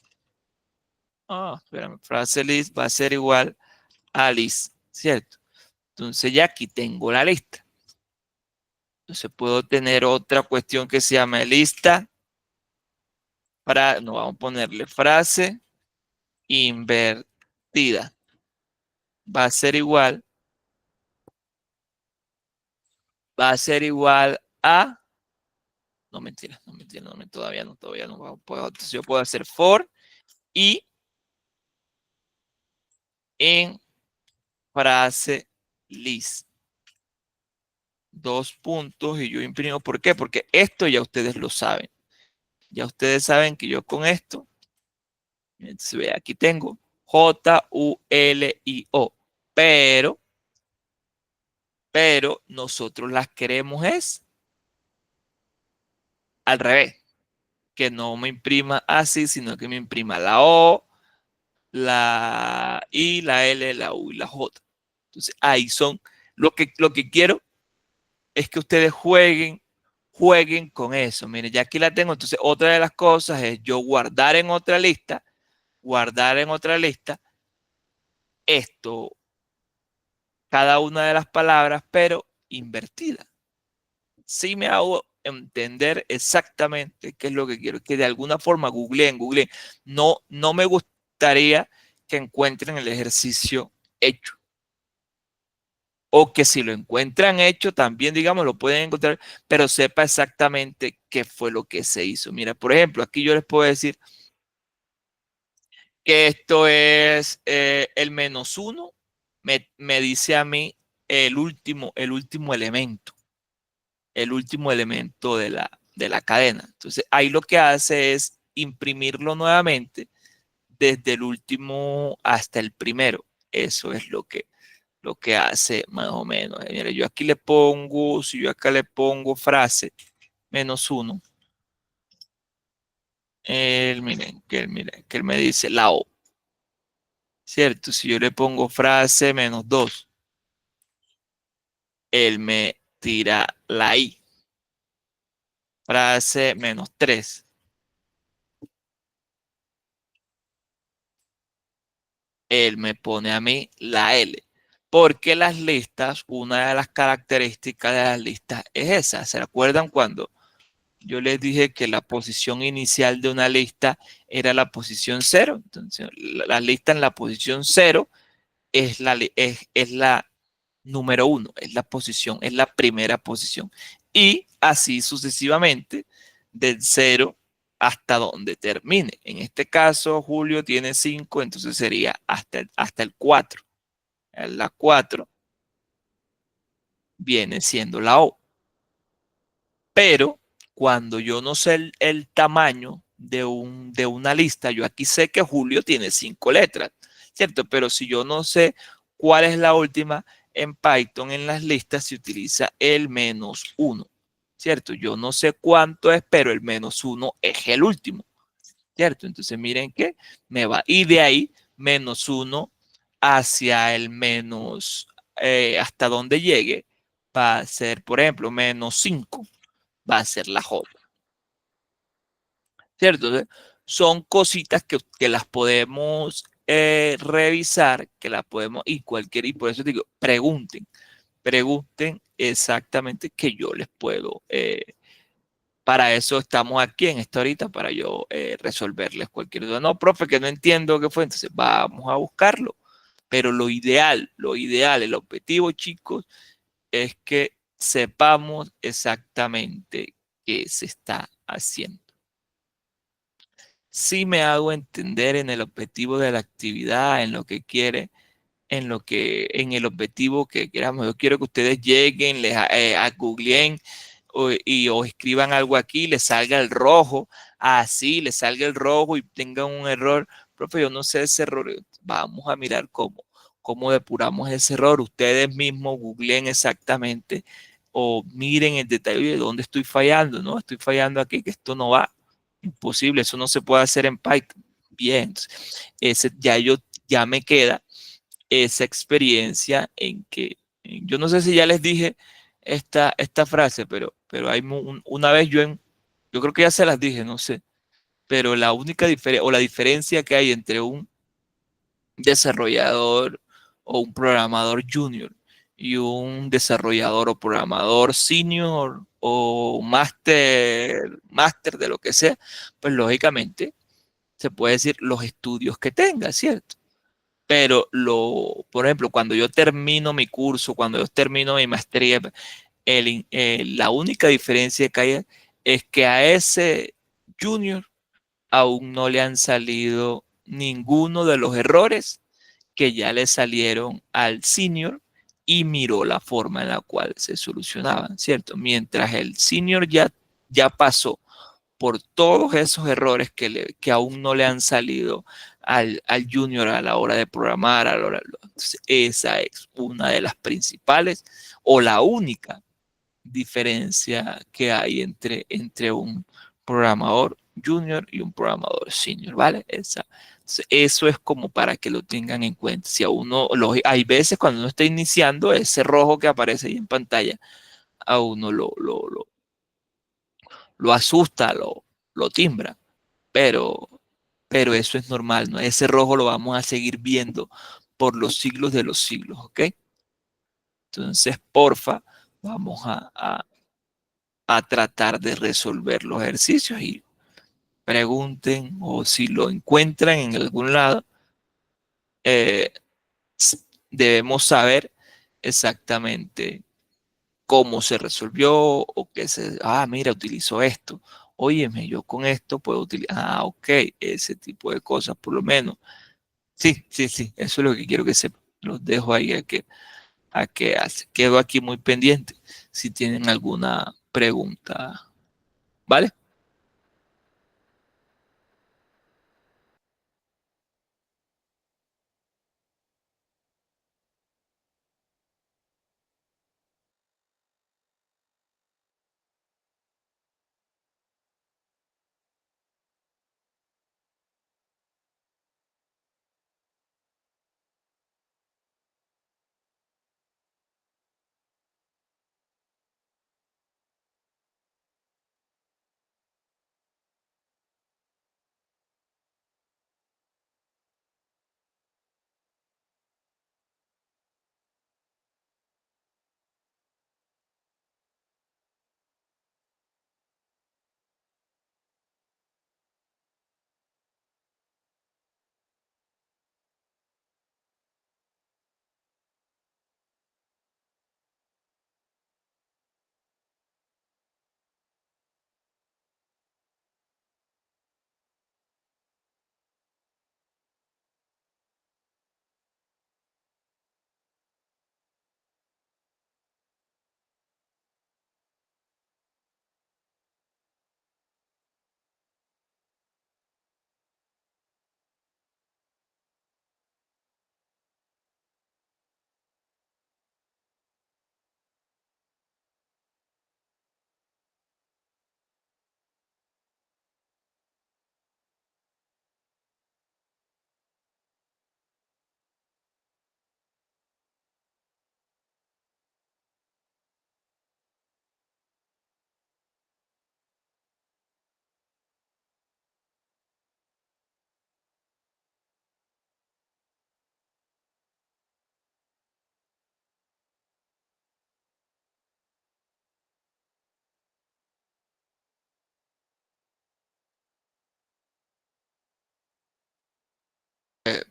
Espérame, frase list va a ser igual a list, ¿cierto? Entonces ya aquí tengo la lista. Entonces puedo tener otra cuestión que se llama lista. No vamos a ponerle frase invertida. Va a ser igual a, no mentira, no mentira, no, todavía no puedo. Entonces yo puedo hacer for y en frase list. Dos puntos y yo imprimo. ¿Por qué? Porque esto ya ustedes lo saben. Ya ustedes saben que yo con esto, entonces ve, aquí tengo Julio, pero nosotros las queremos es al revés, que no me imprima así, sino que me imprima la O, la I, la L, la U y la J. Entonces, ahí son. Lo que quiero es que ustedes jueguen con eso. Miren, ya aquí la tengo. Entonces, otra de las cosas es yo guardar en otra lista, esto, cada una de las palabras, pero invertida. Sí me hago entender exactamente qué es lo que quiero, que de alguna forma googleen. No, no me gustaría que encuentren el ejercicio hecho. O que si lo encuentran hecho, también, digamos, lo pueden encontrar, pero sepa exactamente qué fue lo que se hizo. Mira, por ejemplo, aquí yo les puedo decir que esto es el -1, me dice a mí el último elemento de la cadena. Entonces, ahí lo que hace es imprimirlo nuevamente desde el último hasta el primero. Eso es lo que hace más o menos. Mira, yo aquí le pongo, si yo acá le pongo frase -1, miren, que él me dice la O, ¿cierto? Si yo le pongo frase -2, él me tira la I. Frase -3, él me pone a mí la L. Porque las listas, una de las características de las listas es esa. ¿Se acuerdan cuando yo les dije que la posición inicial de una lista era la posición 0? Entonces, la lista en la posición 0 es la número 1, es la posición, es la primera posición. Y así sucesivamente, del 0 hasta donde termine. En este caso, Julio tiene 5, entonces sería hasta el 4. La 4 viene siendo la O. Pero cuando yo no sé el tamaño de una lista, yo aquí sé que Julio tiene 5 letras, ¿cierto? Pero si yo no sé cuál es la última, en Python en las listas se utiliza el -1, ¿cierto? Yo no sé cuánto es, pero el -1 es el último, ¿cierto? Entonces miren que me va, y de ahí -1 hacia el menos, hasta donde llegue, va a ser, por ejemplo, -5 va a ser la J, ¿cierto? Entonces, son cositas que las podemos revisar, que las podemos, y por eso digo, pregunten exactamente que yo les puedo, para eso estamos aquí en esta horita, para yo resolverles cualquier duda. No, profe, que no entiendo qué fue, entonces vamos a buscarlo. Pero lo ideal, el objetivo, chicos, es que sepamos exactamente qué se está haciendo. Sí me hago entender en el objetivo de la actividad, en lo que quiere, en el objetivo que queramos. Yo quiero que ustedes lleguen, a googleen o escriban algo aquí, les salga el rojo, así les salga el rojo y tengan un error. Profe, yo no sé ese error. Vamos a mirar cómo depuramos ese error. Ustedes mismos googleen exactamente o miren el detalle de dónde estoy fallando, ¿no? Estoy fallando aquí, que esto no va. Imposible, eso no se puede hacer en Python. Bien, ya me queda esa experiencia en que, yo no sé si ya les dije esta frase, pero una vez yo creo que ya se las dije, no sé, pero la única diferencia o la diferencia que hay entre un desarrollador o un programador junior y un desarrollador o programador senior o máster de lo que sea, pues lógicamente se puede decir los estudios que tenga, ¿cierto? Pero por ejemplo, cuando yo termino mi curso, cuando yo termino mi maestría, la única diferencia que hay es que a ese junior aún no le han salido ninguno de los errores que ya le salieron al senior y miró la forma en la cual se solucionaban, ¿cierto? Mientras el senior ya pasó por todos esos errores que aún no le han salido al junior a la hora de programar. Entonces, esa es una de las principales o la única diferencia que hay entre un programador junior y un programador senior, ¿vale? Eso es como para que lo tengan en cuenta. Si a uno, hay veces cuando uno está iniciando, ese rojo que aparece ahí en pantalla, a uno lo asusta, lo timbra, pero, pero eso es normal, ¿no? Ese rojo lo vamos a seguir viendo por los siglos de los siglos, ¿ok? Entonces, porfa, vamos a tratar de resolver los ejercicios y pregunten o si lo encuentran en algún lado, eh, debemos saber exactamente cómo se resolvió o qué mira, utilizó esto. Óyeme, yo con esto puedo utilizar, ok, ese tipo de cosas, por lo menos. Sí, sí, sí, eso es lo que quiero que sepan. Los dejo ahí a que hace. Quedo aquí muy pendiente si tienen alguna pregunta, ¿vale?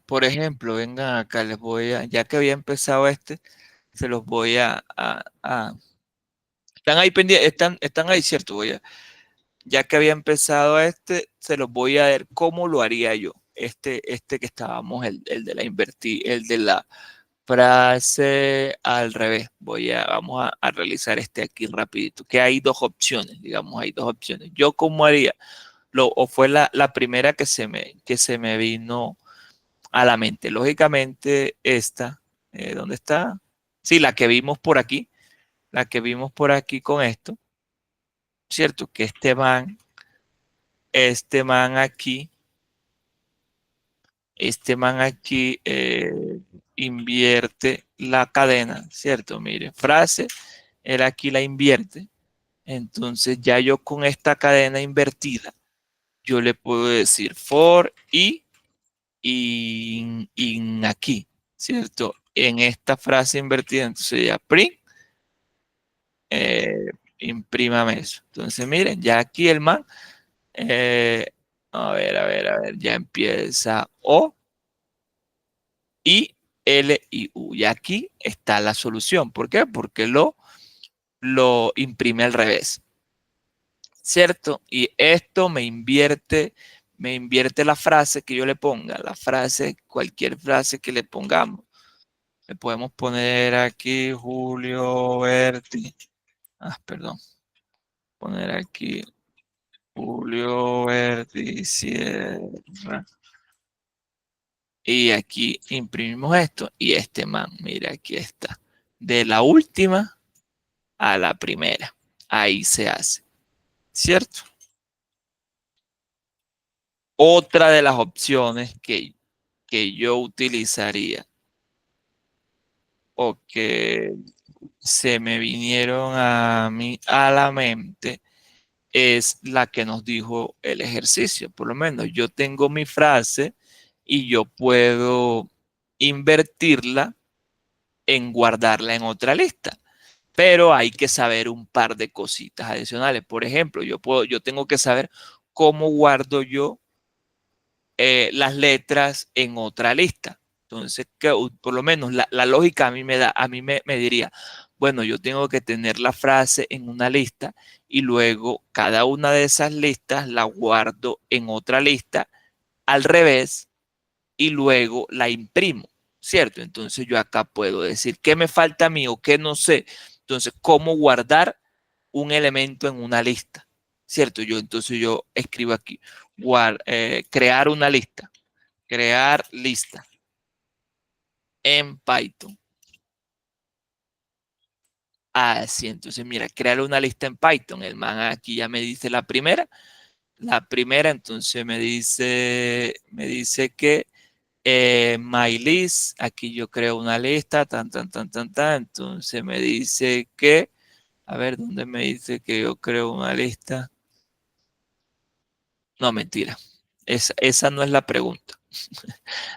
Por ejemplo, vengan acá, ya que había empezado se los voy están ahí pendientes, están ahí, ¿cierto? Ya que había empezado se los voy a ver cómo lo haría yo. Este que estábamos, el de la el de la frase al revés. Vamos a realizar este aquí rapidito, que hay dos opciones, digamos, hay dos opciones. Yo cómo haría, o fue la primera que se me vino a la mente. Lógicamente, ¿dónde está? Sí, la que vimos por aquí, la que vimos por aquí con esto, ¿cierto? Que este man aquí, invierte la cadena, ¿cierto? Mire, frase, él aquí la invierte. Entonces ya yo con esta cadena invertida, yo le puedo decir for y in aquí, ¿cierto? En esta frase invertida, entonces ya print, eh, imprímame eso. Entonces miren, ya aquí el man, eh, a ver, ya empieza O, I, L y U. Y aquí está la solución. ¿Por qué? Porque lo imprime al revés, ¿cierto? Y esto me invierte la frase que yo le ponga, la frase, cualquier frase que le pongamos. Le podemos poner aquí Julio Berti. Perdón. Poner aquí Julio Berti Sierra. Y aquí imprimimos esto y este man, mira, aquí está. De la última a la primera. Ahí se hace, ¿cierto? Otra de las opciones que yo utilizaría o que se me vinieron a mí a la mente es la que nos dijo el ejercicio. Por lo menos yo tengo mi frase y yo puedo invertirla en guardarla en otra lista. Pero hay que saber un par de cositas adicionales. Por ejemplo, yo tengo que saber cómo guardo yo las letras en otra lista. Entonces, por lo menos la lógica a mí me diría, bueno, yo tengo que tener la frase en una lista y luego cada una de esas listas la guardo en otra lista al revés y luego la imprimo, ¿cierto? Entonces yo acá puedo decir qué me falta a mí o qué no sé. Entonces, ¿cómo guardar un elemento en una lista? ¿Cierto? Entonces yo escribo aquí, crear una lista, crear lista en Python. Así, entonces mira, crear una lista en Python. El man aquí ya me dice la primera. La primera, entonces me dice que my list, aquí yo creo una lista, tan, tan, tan, tan, tan. Entonces me dice que, a ver, ¿dónde me dice que yo creo una lista? No, mentira. Esa no es la pregunta.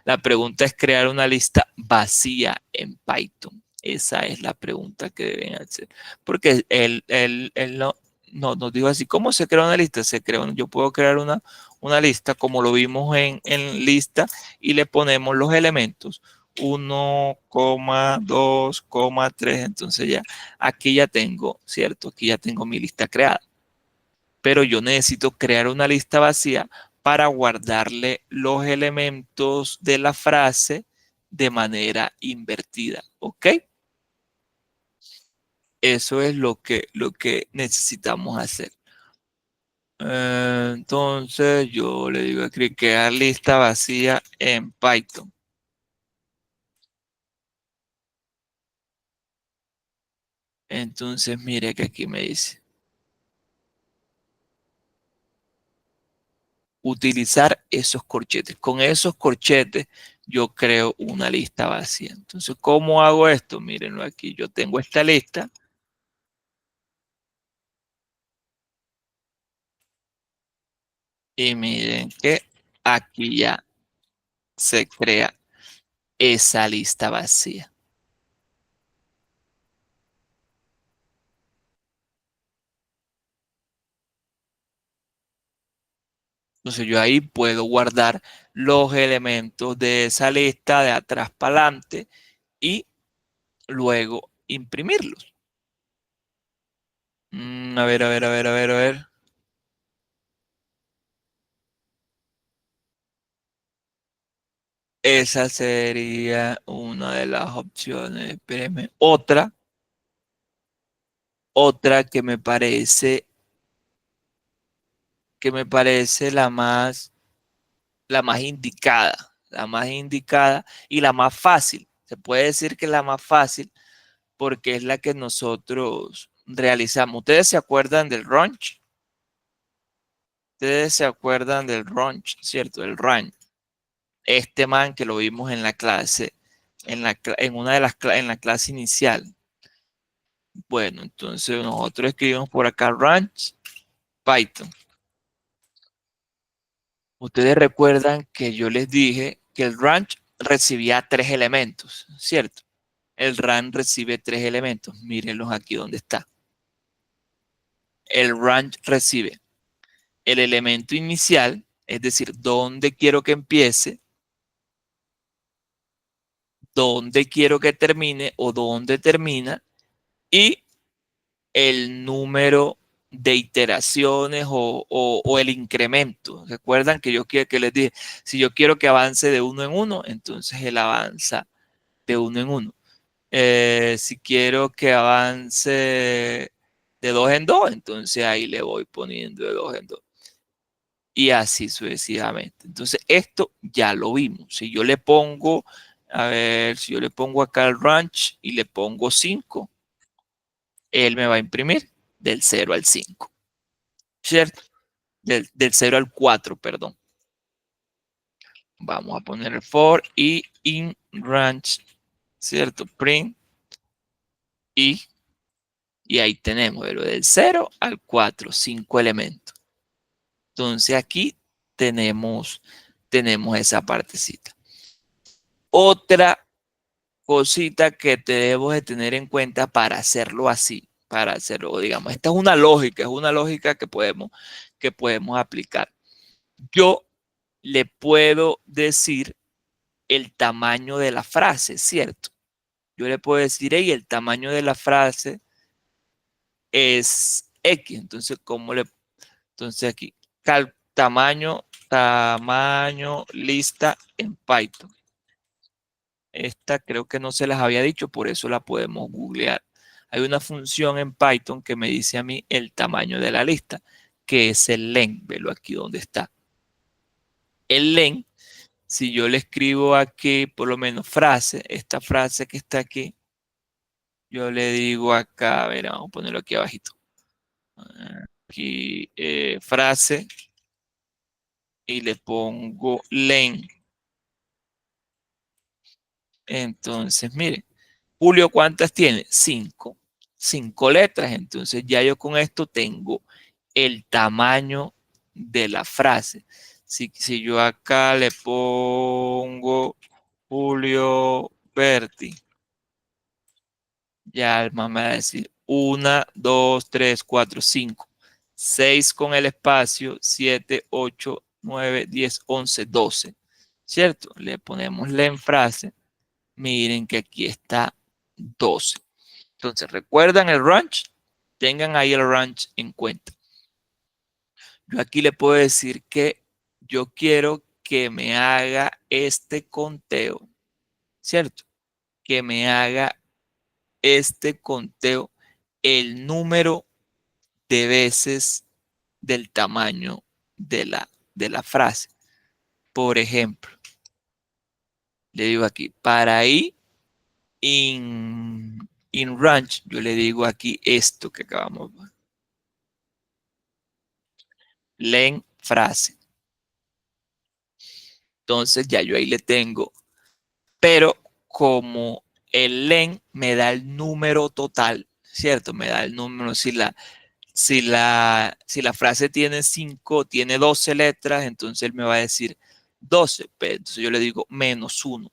La pregunta es crear una lista vacía en Python. Esa es la pregunta que deben hacer. Porque él no nos dijo así, ¿cómo se crea una lista? Yo puedo crear una lista como lo vimos en lista y le ponemos los elementos 1, 2, 3. Entonces ya, aquí ya tengo, ¿cierto? Aquí ya tengo mi lista creada. Pero yo necesito crear una lista vacía para guardarle los elementos de la frase de manera invertida. ¿Ok? Eso es lo que necesitamos hacer. Entonces yo le digo a crear lista vacía en Python. Entonces mire que aquí me dice utilizar esos corchetes. Con esos corchetes yo creo una lista vacía. Entonces, ¿cómo hago esto? Mírenlo aquí. Yo tengo esta lista y miren que aquí ya se crea esa lista vacía. Entonces yo ahí puedo guardar los elementos de esa lista de atrás para adelante y luego imprimirlos. A ver, a ver, a ver, a ver, a ver. Esa sería una de las opciones. Espérenme. Otra que me parece la más indicada y la más fácil. Se puede decir que es la más fácil porque es la que nosotros realizamos. ¿Ustedes se acuerdan del range? Ustedes se acuerdan del range, ¿cierto? El range. Este man que lo vimos en la clase, en una de las en la clase inicial. Bueno, entonces nosotros escribimos por acá range Python. Ustedes recuerdan que yo les dije que el range recibía 3 elementos, ¿cierto? El range recibe 3 elementos. Mírenlos aquí donde está. El range recibe el elemento inicial, es decir, dónde quiero que empiece, dónde quiero que termine o dónde termina, y el número de iteraciones o el incremento. Recuerdan que que les dije, si yo quiero que avance de uno en uno, entonces él avanza de uno en uno. Si quiero que avance de dos en dos, entonces ahí le voy poniendo de dos en dos. Y así sucesivamente. Entonces, esto ya lo vimos. Si yo le pongo, a ver, si yo le pongo acá el range y le pongo 5, él me va a imprimir del 0 al 5, ¿cierto? Del 0 al 4, perdón. Vamos a poner el for y in range, ¿cierto? Print y ahí tenemos del 0 al 4, 5 elementos. Entonces aquí tenemos esa partecita. Otra cosita que debemos de tener en cuenta para hacerlo así, para hacerlo, digamos, esta es una lógica que podemos aplicar. Yo le puedo decir el tamaño de la frase, ¿cierto? Yo le puedo decir, hey, el tamaño de la frase es X. Entonces, entonces aquí, tamaño lista en Python. Esta creo que no se las había dicho, por eso la podemos googlear. Hay una función en Python que me dice a mí el tamaño de la lista, que es el len. Velo aquí donde está. El len, si yo le escribo aquí, por lo menos frase, esta frase que está aquí, yo le digo acá, a ver, vamos a ponerlo aquí abajito. Aquí, frase, y le pongo len. Entonces, miren, Julio, ¿cuántas tiene? 5. 5 letras. Entonces, ya yo con esto tengo el tamaño de la frase. Si yo acá le pongo Julio Berti, ya el man me va a decir 1, 2, 3, 4, 5. 6 con el espacio, 7, 8, 9, 10, 11, 12. ¿Cierto? Le ponemos la en frase. Miren que aquí está 12. Entonces, ¿recuerdan el range? Tengan ahí el range en cuenta. Yo aquí le puedo decir que yo quiero que me haga este conteo, ¿cierto? Que me haga este conteo, el número de veces del tamaño de la frase. Por ejemplo, le digo aquí, para i in range, yo le digo aquí esto que acabamos de ver. Len frase. Entonces ya yo ahí le tengo, pero como el len me da el número total, ¿cierto? Me da el número, si la frase tiene 5, tiene 12 letras, entonces él me va a decir 12, pero entonces yo le digo menos 1.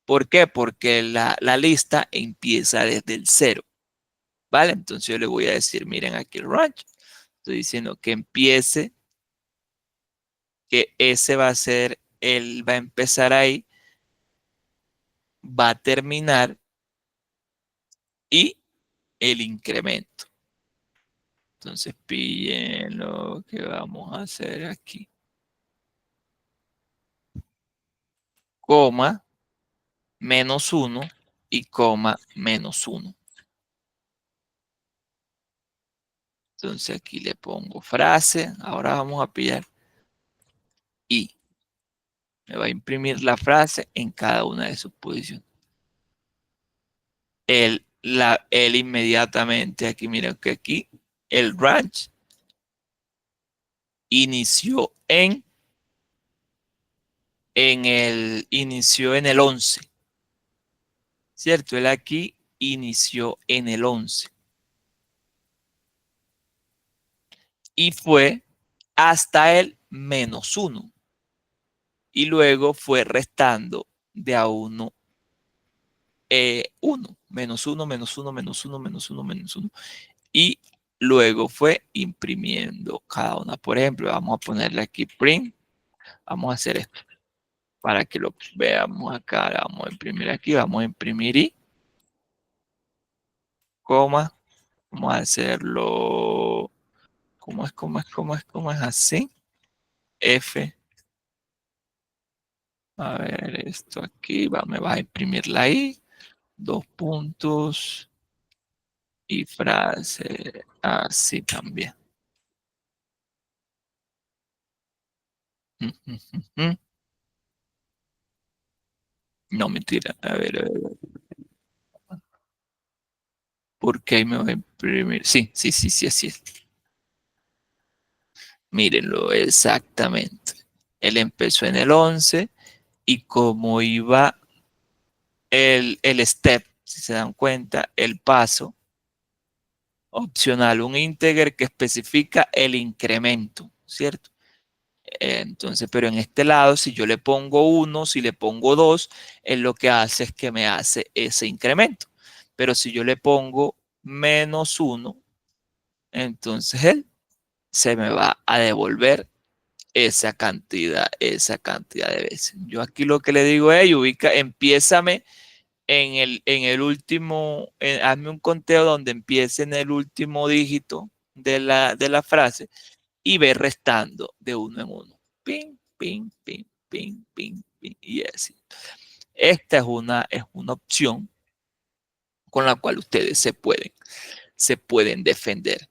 ¿Por qué? Porque la lista empieza desde el 0, ¿vale? Entonces yo le voy a decir, miren aquí el range, estoy diciendo que empiece, que ese va a ser, él va a empezar ahí, va a terminar y el incremento. Entonces pillen lo que vamos a hacer aquí. Coma, menos 1 y coma, menos 1. Entonces aquí le pongo frase. Ahora vamos a pillar y me va a imprimir la frase en cada una de sus posiciones. Él inmediatamente, aquí miren que aquí el range inició inició en el 11, ¿cierto? Él aquí inició en el 11 y fue hasta el menos 1 y luego fue restando de a 1, 1, menos 1, menos 1, menos 1, menos 1, menos 1 y luego fue imprimiendo cada una. Por ejemplo, vamos a ponerle aquí print, vamos a hacer esto para que lo veamos acá. Vamos a imprimir aquí, vamos a imprimir y coma, vamos a hacerlo, ¿cómo es así? F, a ver, esto aquí, me va a imprimirla ahí, 2 puntos y frase así también. No, mentira, a ver, ¿por qué ahí me va a imprimir? Sí, sí, sí, sí, así es. Mírenlo, exactamente. Él empezó en el 11 y como iba el step, si se dan cuenta, el paso opcional, un integer que especifica el incremento, ¿cierto? Entonces, pero en este lado, si yo le pongo 1, si le pongo 2, él lo que hace es que me hace ese incremento. Pero si yo le pongo -1, entonces él se me va a devolver esa cantidad de veces. Yo aquí lo que le digo es, empiézame en el último, hazme un conteo donde empiece en el último dígito de la frase y ve restando de uno en uno. Ping, ping, ping, ping, ping, ping, y así. Esta es una opción con la cual ustedes se pueden defender,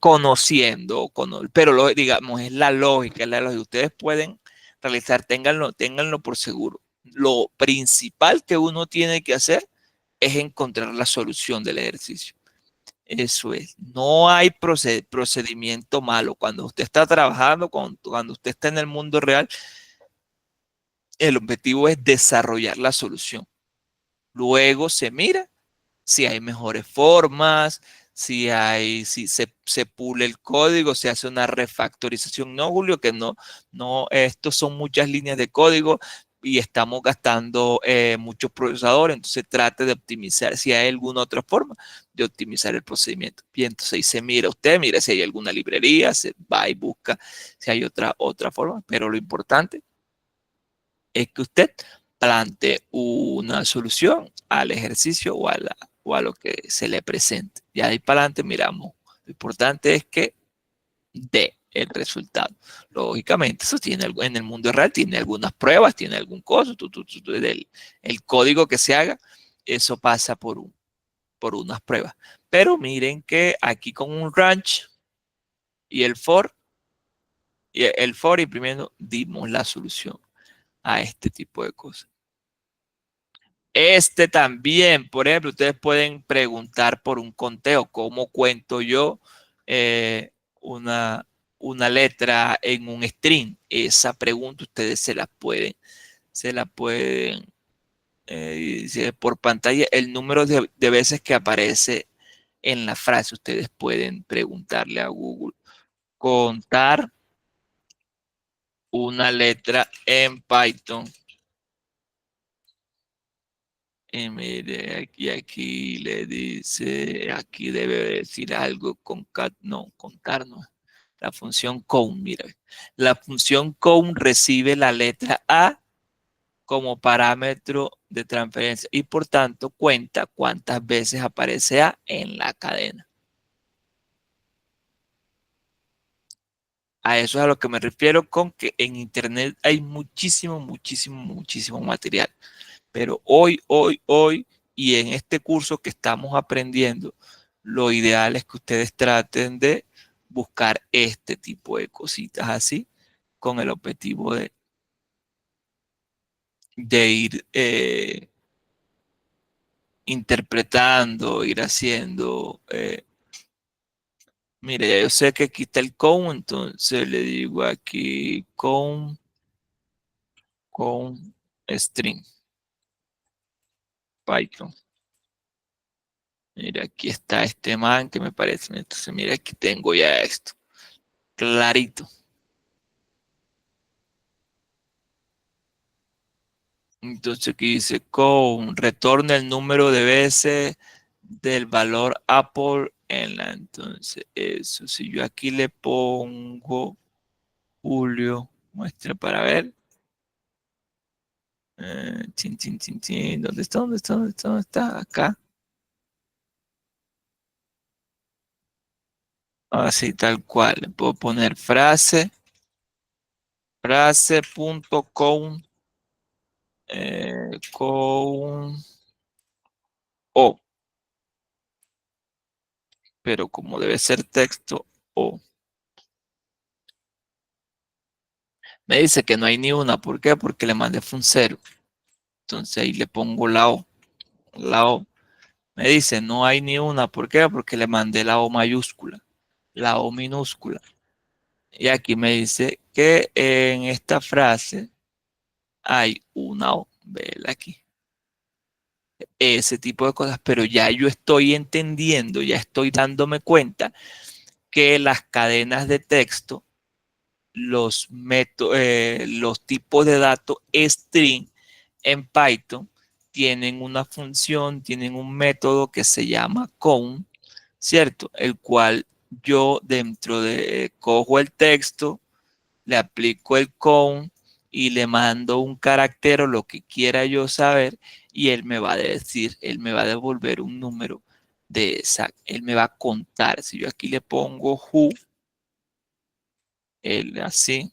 conociendo, pero digamos, es la lógica, Ustedes pueden realizar, ténganlo por seguro. Lo principal que uno tiene que hacer es encontrar la solución del ejercicio. Eso es, no hay procedimiento malo. Cuando usted está trabajando, cuando usted está en el mundo real, el objetivo es desarrollar la solución. Luego se mira si hay mejores formas, si se pule el código, se hace una refactorización. No, Julio, que no, estos son muchas líneas de código y estamos gastando muchos procesadores, entonces trate de optimizar si hay alguna otra forma de optimizar el procedimiento. Y entonces ahí se mira si hay alguna librería, se va y busca si hay otra forma, pero lo importante es que usted plantee una solución al ejercicio o a lo que se le presente. Y ahí para adelante miramos. Lo importante es que dé el resultado. Lógicamente, eso tiene en el mundo real, tiene algunas pruebas, tiene algún costo, el código que se haga, eso pasa por unas pruebas. Pero miren que aquí con un ranch y el for y primero dimos la solución a este tipo de cosas. Este también, por ejemplo, ustedes pueden preguntar por un conteo, ¿cómo cuento yo eh, una letra en un string? Esa pregunta ustedes se la pueden dice, por pantalla, el número de veces que aparece en la frase. Ustedes pueden preguntarle a Google, contar una letra en Python. Y mire, aquí le dice, aquí debe decir algo no, contar no. La función count, mira. La función count recibe la letra A como parámetro de transferencia y por tanto cuenta cuántas veces aparece A en la cadena. A eso es a lo que me refiero con que en Internet hay muchísimo material. Pero hoy, y en este curso que estamos aprendiendo, lo ideal es que ustedes traten de buscar este tipo de cositas así, con el objetivo de ir interpretando, ir haciendo. Mire, ya yo sé que aquí está el con, entonces le digo aquí con string Python. Mira, aquí está este man que me parece. Entonces, mira, aquí tengo ya esto. Clarito. Entonces aquí dice con retorna el número de veces del valor Apple en la. Entonces, eso. Si yo aquí le pongo Julio, muestra para ver. Chin. ¿Dónde está? ¿Dónde está? ¿Dónde está? ¿Dónde está? Acá. Así tal cual. Le puedo poner frase.com con O, pero como debe ser texto O. Me dice que no hay ni una, ¿por qué? Porque le mandé fue un 0. Entonces ahí le pongo la O. La O. Me dice no hay ni una, ¿por qué? Porque le mandé la O mayúscula, la O minúscula. Y aquí me dice que en esta frase hay una O, vela aquí. Ese tipo de cosas, pero ya yo estoy entendiendo, ya estoy dándome cuenta que las cadenas de texto, los tipos de datos string en Python tienen una función, tienen un método que se llama count, ¿cierto? El cual yo dentro de, cojo el texto, le aplico el count y le mando un carácter o lo que quiera yo saber y él me va a decir, él me va a devolver un número de esa, él me va a contar. Si yo aquí le pongo who, él así,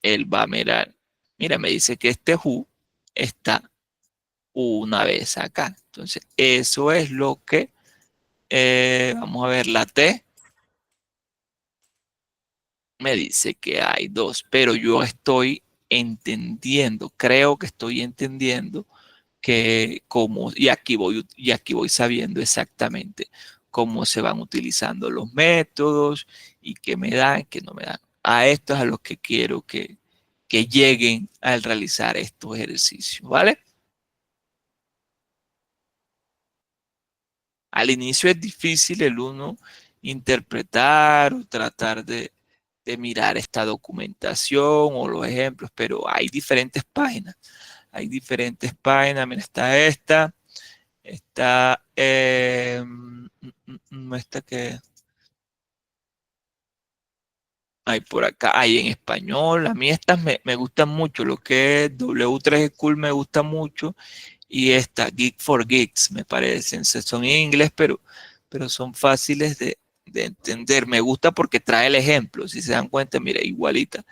él va a mirar. Mira, me dice que este who está una vez acá. Entonces, eso es lo que, vamos a ver, la T me dice que hay dos, pero yo estoy entendiendo, creo que estoy entendiendo que cómo, y aquí voy sabiendo exactamente cómo se van utilizando los métodos y qué me dan, qué no me dan. A esto es a lo que quiero que lleguen al realizar estos ejercicios, ¿vale? Al inicio es difícil el uno interpretar o tratar de mirar esta documentación o los ejemplos, pero hay diferentes páginas. Hay diferentes páginas. Mira, está esta. Está esta que hay por acá, hay en español. A mí estas me gustan mucho. Lo que es W3 School me gusta mucho. Y esta, Geek for Geeks, me parecen. Son en inglés, pero son fáciles de entender. Me gusta porque trae el ejemplo. Si se dan cuenta, mira, igualita.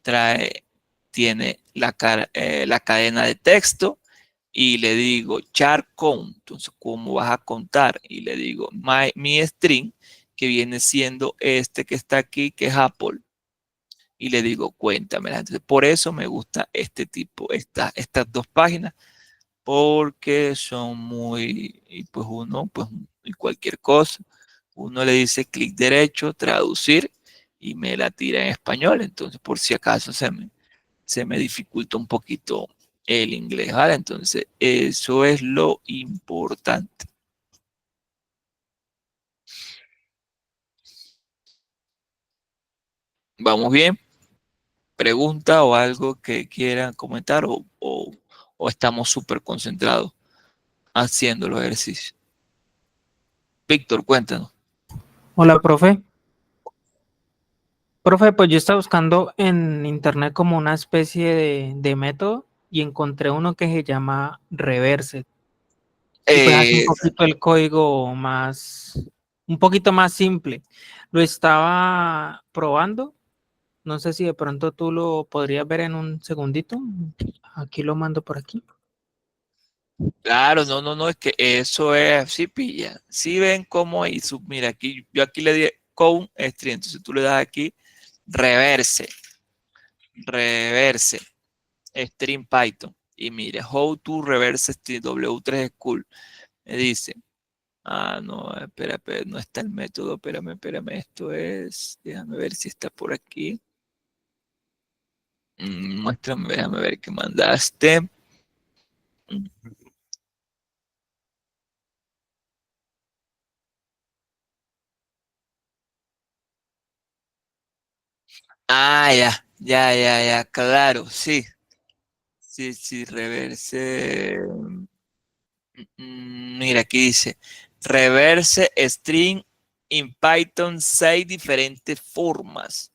Trae, tiene la cadena de texto y le digo char count, entonces cómo vas a contar y le digo mi string que viene siendo este que está aquí que es Apple y le digo cuéntamela. Entonces por eso me gusta este tipo, estas dos páginas porque son muy, y pues uno, pues y cualquier cosa, uno le dice clic derecho, traducir y me la tira en español, entonces por si acaso se me dificulta un poquito el inglés, ¿vale? Entonces, eso es lo importante. ¿Vamos bien? ¿Pregunta o algo que quieran comentar o estamos súper concentrados haciendo los ejercicios? Víctor, cuéntanos. Hola, profe. Profe, pues yo estaba buscando en internet como una especie de método y encontré uno que se llama Reverse. Y pues hace un Eh, poquito el código más, un poquito más simple. Lo estaba probando. No sé si de pronto tú lo podrías ver en un segundito. Aquí lo mando por aquí. claro, no, no, no, es que eso es, sí pilla. Sí ven cómo ahí, mira, aquí, yo aquí le di con string, entonces tú le das aquí reverse, reverse. String Python. Y mire, how to reverse string W3 School. Me dice, no, espera, no está el método, espérame, esto es, déjame ver si está por aquí. Muéstrame, déjame ver qué mandaste. Mm, ya, claro, sí, sí, reverse. Mira, aquí dice, reverse string in Python 6 diferentes formas.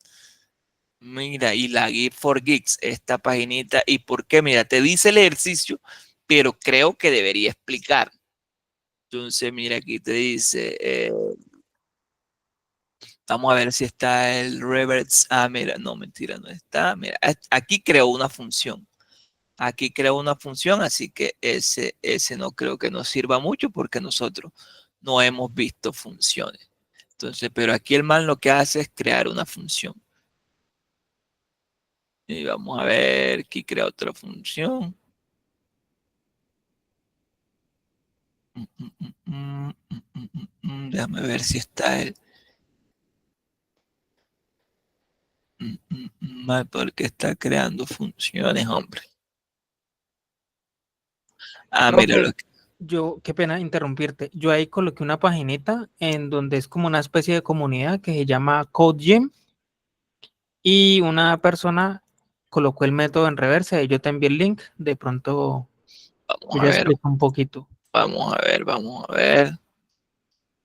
Mira, y la Geek for Geeks, esta paginita, ¿y por qué? Mira, te dice el ejercicio, pero creo que debería explicar. Entonces, mira, aquí te dice, vamos a ver si está el reverse. Mira, no, mentira, no está. Mira, aquí creo una función. Aquí creo una función, así que ese no creo que nos sirva mucho porque nosotros no hemos visto funciones. Entonces, pero aquí el man lo que hace es crear una función. Y vamos a ver, aquí crea otra función. Déjame ver si está él. Porque está creando funciones, hombre. Ah, mira Profe, lo que. qué pena interrumpirte. Yo ahí coloqué una paginita en donde es como una especie de comunidad que se llama CodeGym y una persona colocó el método en reversa y yo te envié el link. De pronto Vamos a ella ver, explica un poquito. vamos a ver.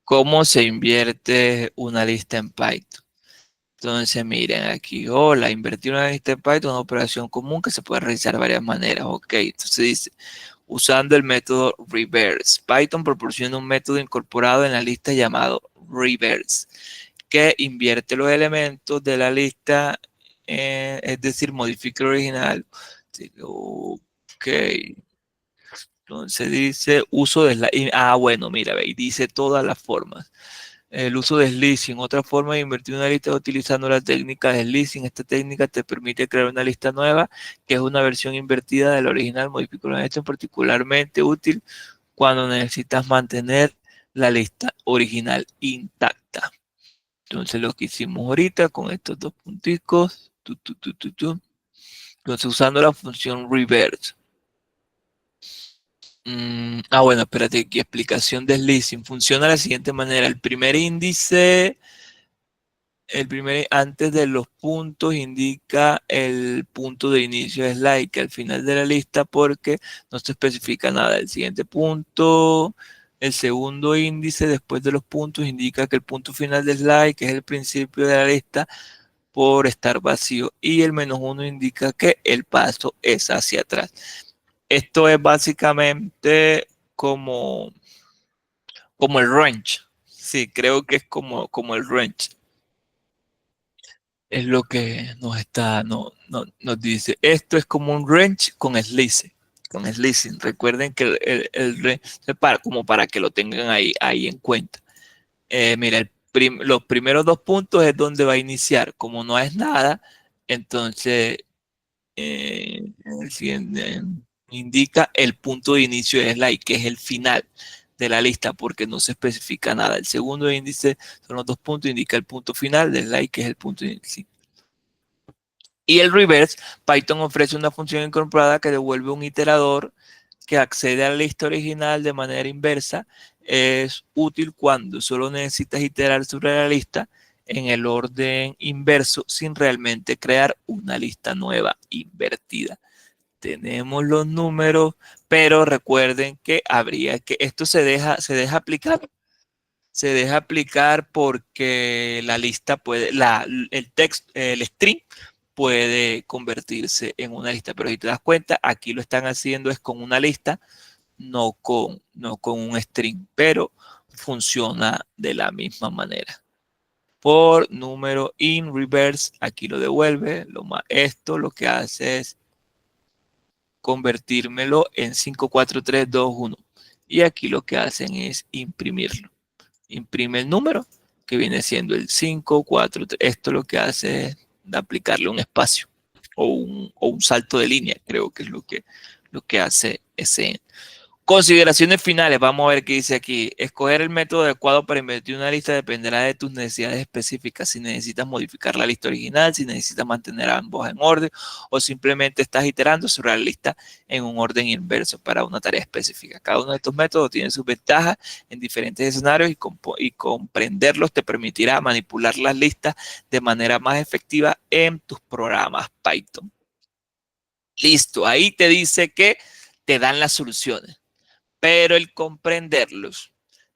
¿Cómo se invierte una lista en Python? Entonces, miren aquí, hola, invertir una lista en Python es una operación común que se puede realizar de varias maneras. Ok, entonces dice, usando el método reverse. Python proporciona un método incorporado en la lista llamado reverse, que invierte los elementos de la lista, es decir, modifica el original. Ok, entonces dice uso de bueno, mira, ve, y dice todas las formas. El uso de slicing, otra forma de invertir una lista utilizando la técnica de slicing. Esta técnica te permite crear una lista nueva, que es una versión invertida de la original. Modificar esto es particularmente útil cuando necesitas mantener la lista original intacta. Entonces lo que hicimos ahorita con estos dos punticos, entonces usando la función reverse. Bueno, espérate, aquí explicación de slicing. Funciona de la siguiente manera. Antes de los puntos indica el punto de inicio de slide, que al final de la lista porque no se especifica nada. El siguiente punto, el segundo índice después de los puntos indica que el punto final de slide, que es el principio de la lista, por estar vacío. Y el -1 indica que el paso es hacia atrás. Esto es básicamente como el range. Sí, creo que es como el range. Es lo que nos dice. Esto es como un range con slicing. Con slicing. Recuerden que el range, como para que lo tengan ahí en cuenta. Mira, los primeros dos puntos es donde va a iniciar. Como no es nada, entonces el siguiente indica el punto de inicio de slide, que es el final de la lista, porque no se especifica nada. El segundo índice son los dos puntos, indica el punto final del slide, que es el punto de inicio. Y el reverse, Python ofrece una función incorporada que devuelve un iterador que accede a la lista original de manera inversa. Es útil cuando solo necesitas iterar sobre la lista en el orden inverso sin realmente crear una lista nueva invertida. Tenemos los números, pero recuerden que esto se deja aplicar. Se deja aplicar porque la lista el texto, el string puede convertirse en una lista. Pero si te das cuenta, aquí lo están haciendo es con una lista, no con un string, pero funciona de la misma manera. Por número in reverse, aquí lo devuelve. Esto lo que hace es convertírmelo en 5, 4, 3, 2, 1. Y aquí lo que hacen es imprimirlo. Imprime el número, que viene siendo el 5, 4, 3. Esto lo que hace es aplicarle un espacio o un salto de línea, creo que es lo que hace ese. Consideraciones finales, vamos a ver qué dice aquí. Escoger el método adecuado para invertir una lista dependerá de tus necesidades específicas. Si necesitas modificar la lista original, si necesitas mantener ambos en orden o simplemente estás iterando sobre la lista en un orden inverso para una tarea específica. Cada uno de estos métodos tiene sus ventajas en diferentes escenarios y comprenderlos te permitirá manipular las listas de manera más efectiva en tus programas Python. Listo, ahí te dice que te dan las soluciones, pero el comprenderlos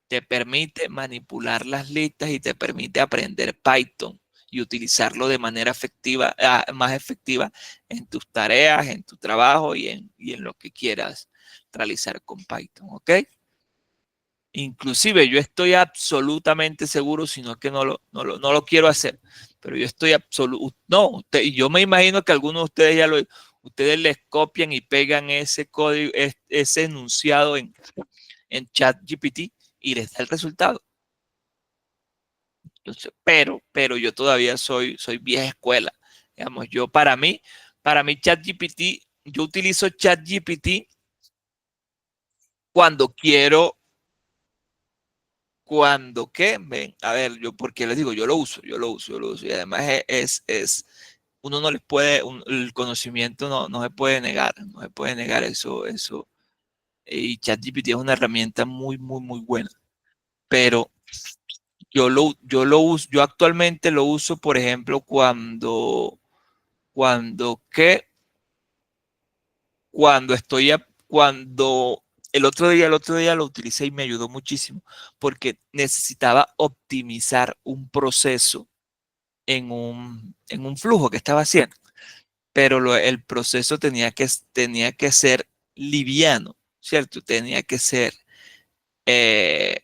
te permite manipular las listas y te permite aprender Python y utilizarlo de manera más efectiva en tus tareas, en tu trabajo y en lo que quieras realizar con Python, ¿ok? Inclusive yo estoy absolutamente seguro, sino que no lo quiero hacer, pero yo estoy yo me imagino que algunos de ustedes ustedes les copian y pegan ese código, ese enunciado en ChatGPT y les da el resultado. Entonces, pero yo todavía soy vieja escuela. Digamos, para mí ChatGPT, yo utilizo ChatGPT cuando quiero, ¿qué? Ven, a ver, yo porque les digo, yo lo uso. Y además uno no les puede, el conocimiento no se puede negar, no se puede negar eso. Y ChatGPT es una herramienta muy, muy, muy buena. Pero yo actualmente lo uso, por ejemplo, cuando, ¿qué? Cuando estoy, cuando el otro día lo utilicé y me ayudó muchísimo porque necesitaba optimizar un proceso en un flujo que estaba haciendo, pero el proceso tenía que ser liviano, ¿cierto? Tenía que ser, eh,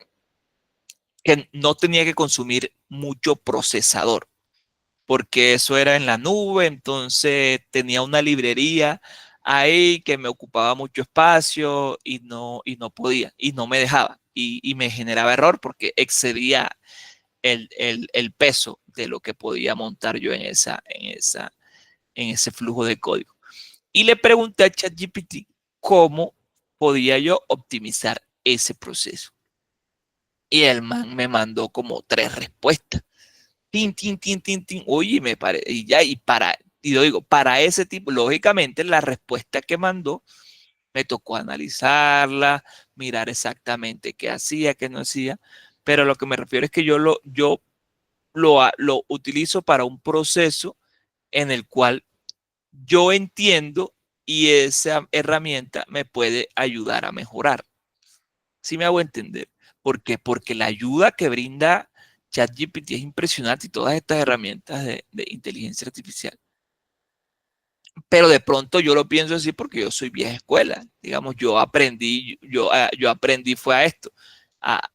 que no tenía que consumir mucho procesador, porque eso era en la nube, entonces tenía una librería ahí que me ocupaba mucho espacio y no podía, y no me dejaba, y me generaba error porque excedía el peso de lo que podía montar yo en ese flujo de código. Y le pregunté a ChatGPT cómo podía yo optimizar ese proceso. Y el man me mandó como 3 respuestas. Tin, tin, tin, tin, tin. Oye, y ya, y yo digo, para ese tipo, lógicamente la respuesta que mandó, me tocó analizarla, mirar exactamente qué hacía, qué no hacía, pero lo que me refiero es que yo lo utilizo para un proceso en el cual yo entiendo y esa herramienta me puede ayudar a mejorar. ¿Sí me hago entender? ¿Por qué? Porque la ayuda que brinda ChatGPT es impresionante y todas estas herramientas de inteligencia artificial. Pero de pronto yo lo pienso así porque yo soy vieja escuela. Digamos, yo aprendí fue a esto, a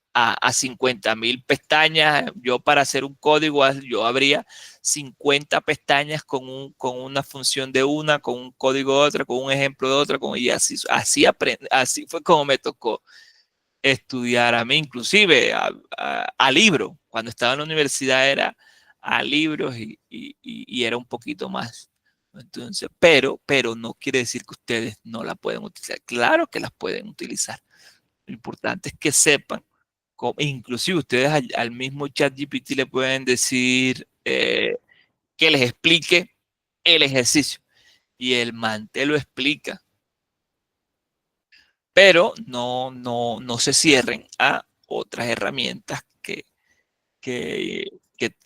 50.000 pestañas. Yo para hacer un código, yo abría 50 pestañas con una función de una, con un código de otra, con un ejemplo de otra, y así fue como me tocó estudiar a mí, inclusive a libro. Cuando estaba en la universidad era a libros y era un poquito más. Entonces, pero no quiere decir que ustedes no la pueden utilizar. Claro que las pueden utilizar. Lo importante es que sepan, inclusive ustedes al mismo ChatGPT le pueden decir que les explique el ejercicio y el man te lo explica, pero no se cierren a otras herramientas que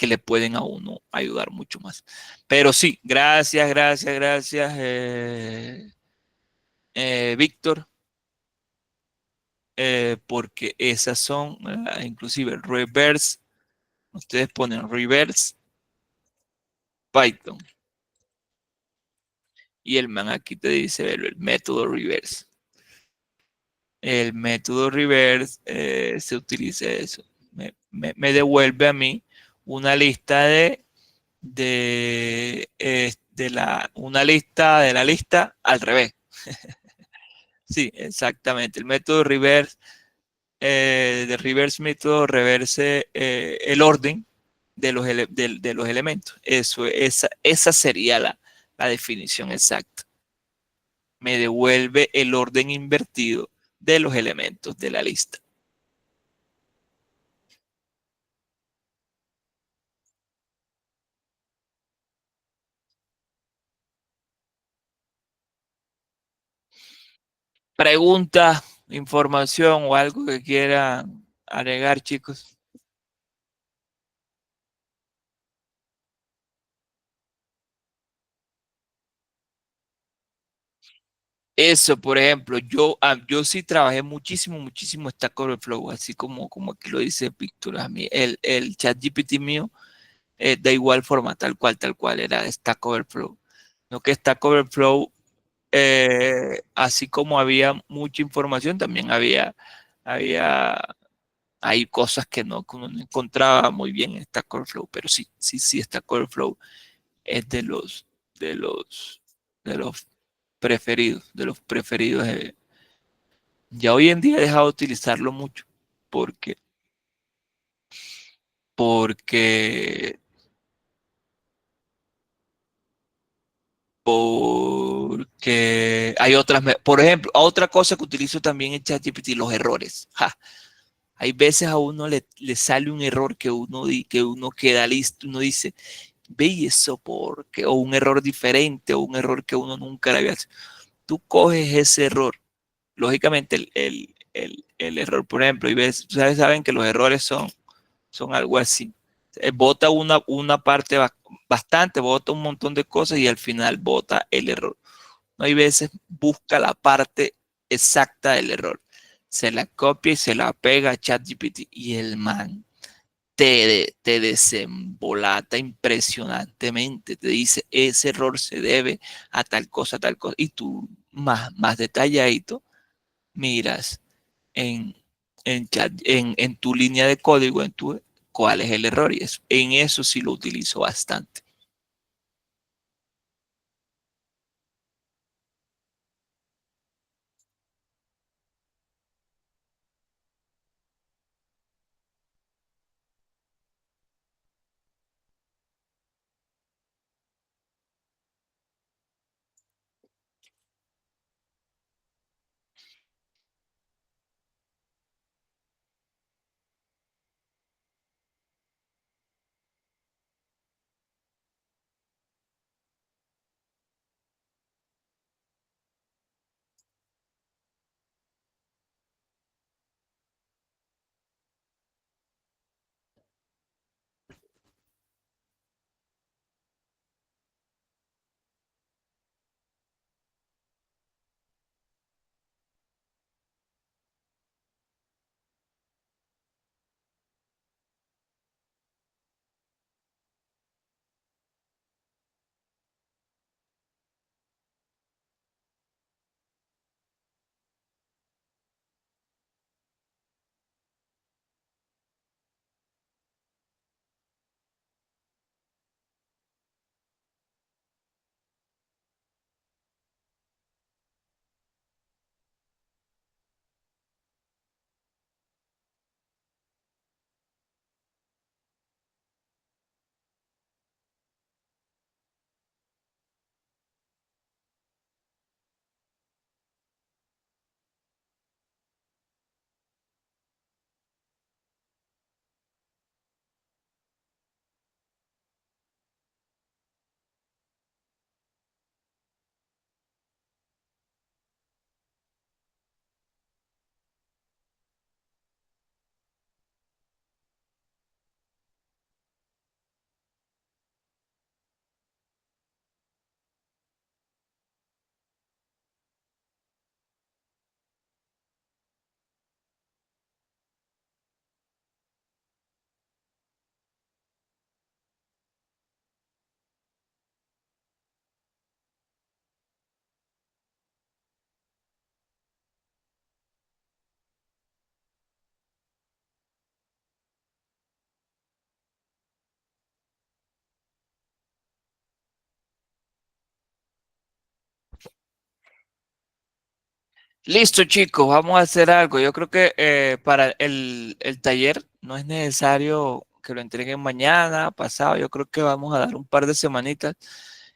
le pueden a uno ayudar mucho más. Pero sí, gracias, gracias, gracias, Víctor, porque esas son, inclusive reverse, ustedes ponen reverse Python y el man aquí te dice el método reverse. El método reverse se utiliza eso. Me devuelve a mí una lista una lista de la lista al revés. Sí, exactamente. El método reverse, de reverse método reverse el orden de los elementos. Esa sería la definición exacta. Me devuelve el orden invertido de los elementos de la lista. Pregunta, información o algo que quieran agregar, chicos. Eso, por ejemplo, yo sí trabajé muchísimo, muchísimo Stack Overflow, así como aquí lo dice Víctor. A mí, el chat GPT mío, de igual forma, tal cual, era Stack Overflow. No que Stack Overflow, así como había mucha información, también había, hay cosas que uno no encontraba muy bien en Stack Overflow, pero sí, sí, sí, Stack Overflow es de los, de los de los preferidos. Ya hoy en día he dejado de utilizarlo mucho porque, porque, porque hay por ejemplo, otra cosa que utilizo también en ChatGPT, los errores. Ja, hay veces a uno le sale un error que uno queda listo, uno dice, ve y eso porque, o un error diferente, o un error que uno nunca le había hecho. Tú coges ese error, lógicamente el error, por ejemplo, y ves, ustedes saben que los errores son algo así. Bota una parte bastante, bota un montón de cosas y al final bota el error. No hay veces busca la parte exacta del error. Se la copia y se la pega a ChatGPT y el man te desembolata impresionantemente. Te dice, ese error se debe a tal cosa. Y tú más detalladito miras en, en tu línea de código, cuál es el error. Y eso, en eso sí lo utilizo bastante. Listo, chicos, vamos a hacer algo. Yo creo que para el taller no es necesario que lo entreguen mañana, pasado. Yo creo que vamos a dar un par de semanitas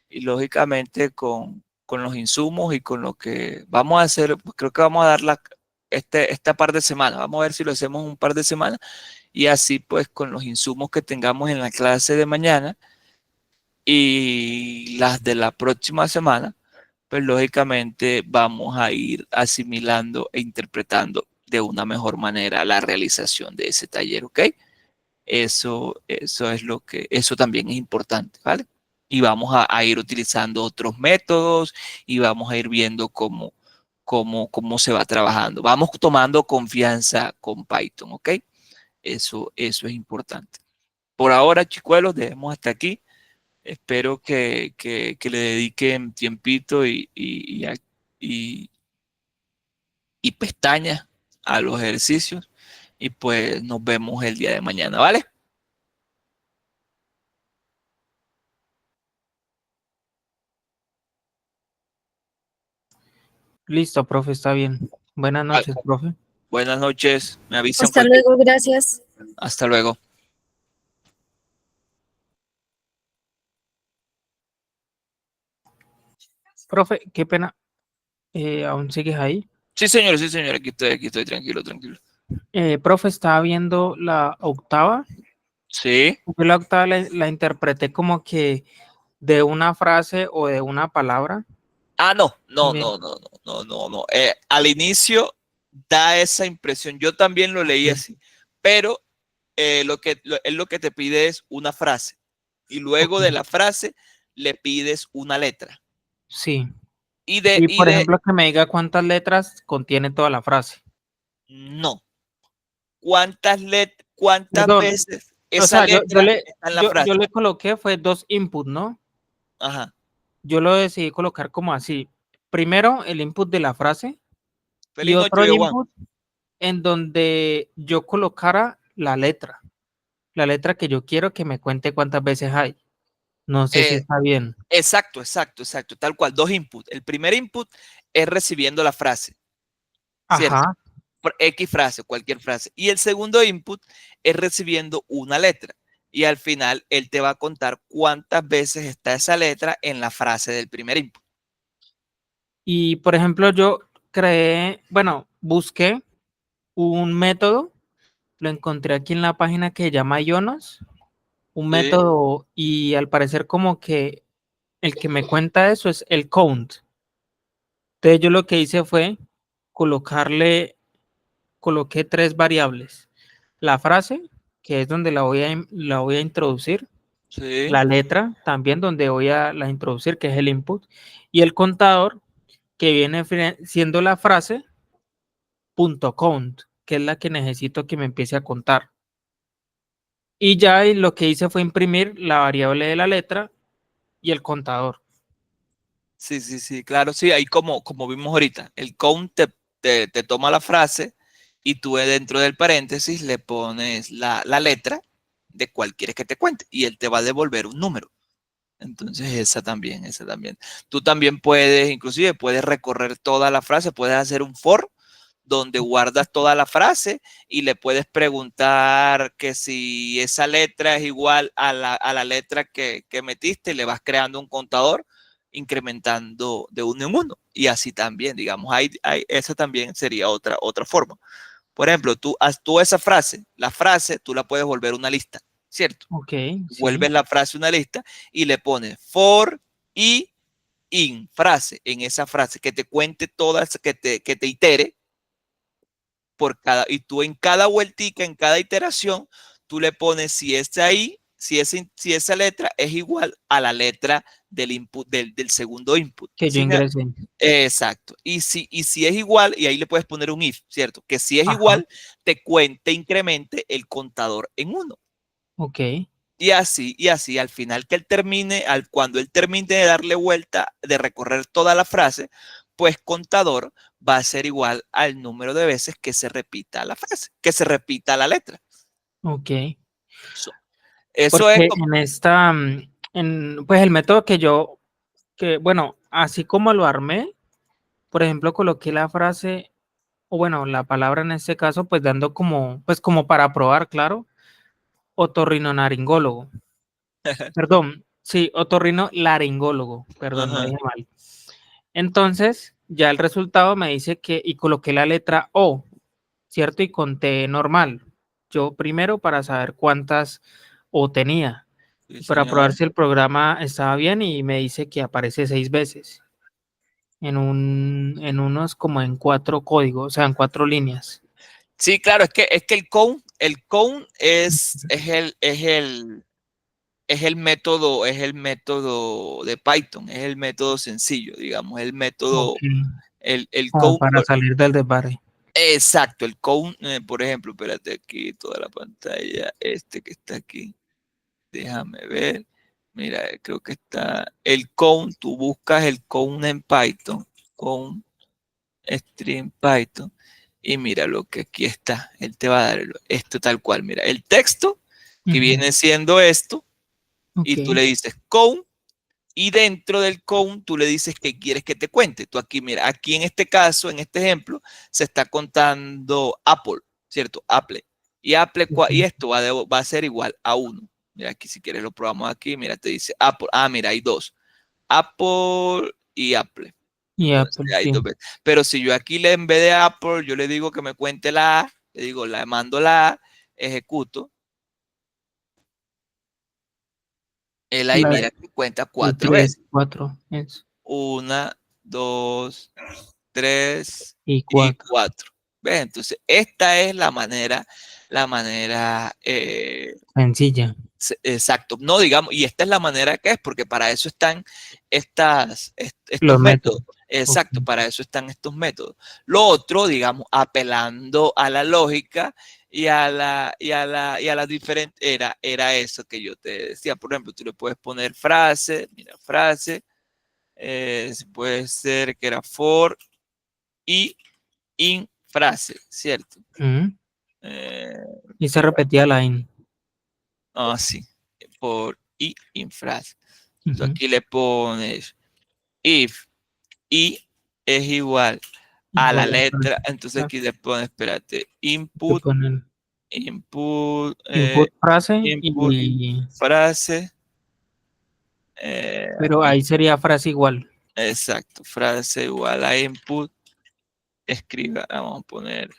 y lógicamente con los insumos y con lo que vamos a hacer, pues creo que vamos a dar esta par de semanas. Vamos a ver si lo hacemos un par de semanas y así pues con los insumos que tengamos en la clase de mañana y las de la próxima semana pues lógicamente vamos a ir asimilando e interpretando de una mejor manera la realización de ese taller, ¿ok? Eso es lo que, eso también es importante, ¿vale? Y vamos a ir utilizando otros métodos y vamos a ir viendo cómo se va trabajando. Vamos tomando confianza con Python, ¿ok? Eso es importante. Por ahora, chicuelos, dejemos hasta aquí. Espero que le dediquen tiempito y, y pestañas a los ejercicios y pues nos vemos el día de mañana, ¿vale? Listo, profe, está bien. Buenas Ah, noches, profe. buenas noches, me avisan Hasta cualquier. luego, gracias. Hasta luego. Profe, qué pena. ¿Aún sigues ahí? Sí, señor, aquí estoy, tranquilo, tranquilo. Profe, estaba viendo la octava Sí. Yo la octava la interpreté como que de una frase o de una palabra. Ah, no, no, También. no, no, no, no, no, no. Al inicio da esa impresión. Yo también lo leí Ok, así, pero él lo que te pide es una frase y luego de ok, la frase le pides una letra. sí. Y de, Y y por de, ejemplo, que me diga cuántas letras contiene toda la frase. no, cuántas Perdón, veces o esa sea, letra está en la yo frase. le coloqué fue dos inputs, ¿no? Ajá. Yo lo decidí colocar como así. Primero, el input de la frase y Feliz noche, otro Obi-Wan. input en donde yo colocara la letra que yo quiero que me cuente cuántas veces hay. No sé si Eh, está bien. exacto, exacto, exacto. Tal cual, dos inputs. El primer input es recibiendo la frase, ¿cierto? Ajá. Por X frase, cualquier frase. Y el segundo input es recibiendo una letra. Y al final él te va a contar cuántas veces está esa letra en la frase del primer input. Y por ejemplo, yo creé, bueno, busqué un método, lo encontré aquí en la página que se llama Ionos, un Sí, método y al parecer como que el que me cuenta eso es el count. Entonces yo lo que hice fue colocarle, coloqué tres variables. La frase, que es donde la voy a introducir, sí. la letra también donde voy a la introducir, que es el input, y el contador, que viene siendo la frase punto count, que es la que necesito que me empiece a contar. Y ya lo que hice fue imprimir la variable de la letra y el contador. Sí, sí, sí, claro, sí, ahí como vimos ahorita, el count te toma la frase y tú dentro del paréntesis le pones la letra de cuál quieres que te cuente y él te va a devolver un número. Entonces esa también, esa también. Tú también puedes, inclusive puedes recorrer toda la frase, puedes hacer un for donde guardas toda la frase y le puedes preguntar que si esa letra es igual a la letra que metiste, le vas creando un contador incrementando de uno en uno. Y así también, digamos, esa también sería otra forma. Por ejemplo, tú esa frase, la frase, tú la puedes volver una lista, ¿cierto? Ok, sí, Vuelves la frase una lista y le pones for y in frase, en esa frase, que te cuente todas, que te itere por cada, y tú en cada vueltica, en cada iteración, tú le pones si esa ahí, si esa letra es igual a la letra del input, del segundo input. que yo ingresé. Exacto. Y si es igual, y ahí le puedes poner un if, ¿cierto? Que si es Ajá, igual, te incremente el contador en uno. ok, Y así, al final que él termine, cuando él termine de darle vuelta, de recorrer toda la frase, pues contador va a ser igual al número de veces que se repita la frase, que se repita la letra. ok. Eso, eso es Porque como, en esta, pues el método que yo, que bueno, así como lo armé, por ejemplo, coloqué la frase, o bueno, la palabra en este caso, pues dando como, pues como para probar, claro, otorrinolaringólogo. Perdón, sí, otorrinolaringólogo, perdón, lo ajá, dije mal. Entonces, ya el resultado me dice que, y coloqué la letra O, ¿cierto? Y conté normal. Yo primero para saber cuántas O tenía, sí, y para probar señor. si el programa estaba bien y me dice que aparece 6 veces en unos como en 4 códigos, o sea, en 4 líneas. Sí, claro, es que el count es el método de Python, es el método sencillo, digamos, el Ok, método, el como count. para salir del desbarre. Exacto, el count, por ejemplo, espérate aquí, toda la pantalla, este que está aquí, déjame ver, mira, creo que está el count, tú buscas el count en Python, count string Python, y mira lo que aquí está, él te va a dar esto tal cual, mira, el texto que Ujú, viene siendo esto, ok, y tú le dices count, y dentro del count tú le dices que quieres que te cuente. Tú aquí, mira, aquí en este caso, en este ejemplo, se está contando Apple, ¿cierto? Apple. Y ok. esto va a ser igual a 1. Mira, aquí si quieres lo probamos aquí. Mira, te dice Apple. Ah, mira, hay dos. Apple y Apple. Y Entonces, Apple, hay sí. dos veces. Pero si yo aquí en vez de Apple, yo le digo que me cuente la A, le digo, la mando la A, ejecuto Él ahí mira que cuenta 4 3, veces. 4, eso. 1, 2, 3 Y y 4. 4. ¿Ves? Entonces, esta es la manera Sencilla. exacto. No, digamos, y esta es la manera que es, porque para eso están estos Los métodos. métodos. Ok. Exacto, para eso están estos métodos. Lo otro, digamos, apelando a la lógica y a la diferente, era eso que yo te decía. Por ejemplo, tú le puedes poner frase, mira, frase, puede ser que era for y in frase, ¿cierto? Mm. Eh, Y se repetía la in. sí, for y in frase. Tú Ujú. aquí le pones if y es igual a la Igual a letra, frase. entonces Ah, aquí le pones, espérate, que input, ponen input, input frase input, y... frase, Pero ahí sería frase igual. exacto, frase igual a input, escriba, vamos a poner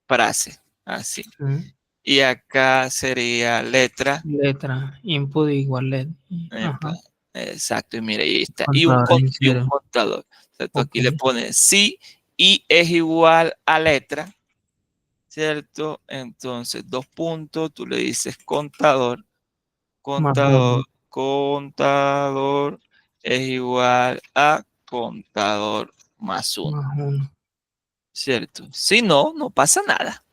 frase, así. Mm. Y acá sería letra, Letra. Input igual letra. epa, Ajá. exacto, y mira, ahí está, Contador en y un cero. contador. O sea, tú Ok. aquí le pones sí y es igual a letra, ¿cierto? Entonces, 2 puntos, tú le dices contador, Más contador, uno. contador es igual a contador más 1, Más uno. ¿cierto? Si no, no pasa nada.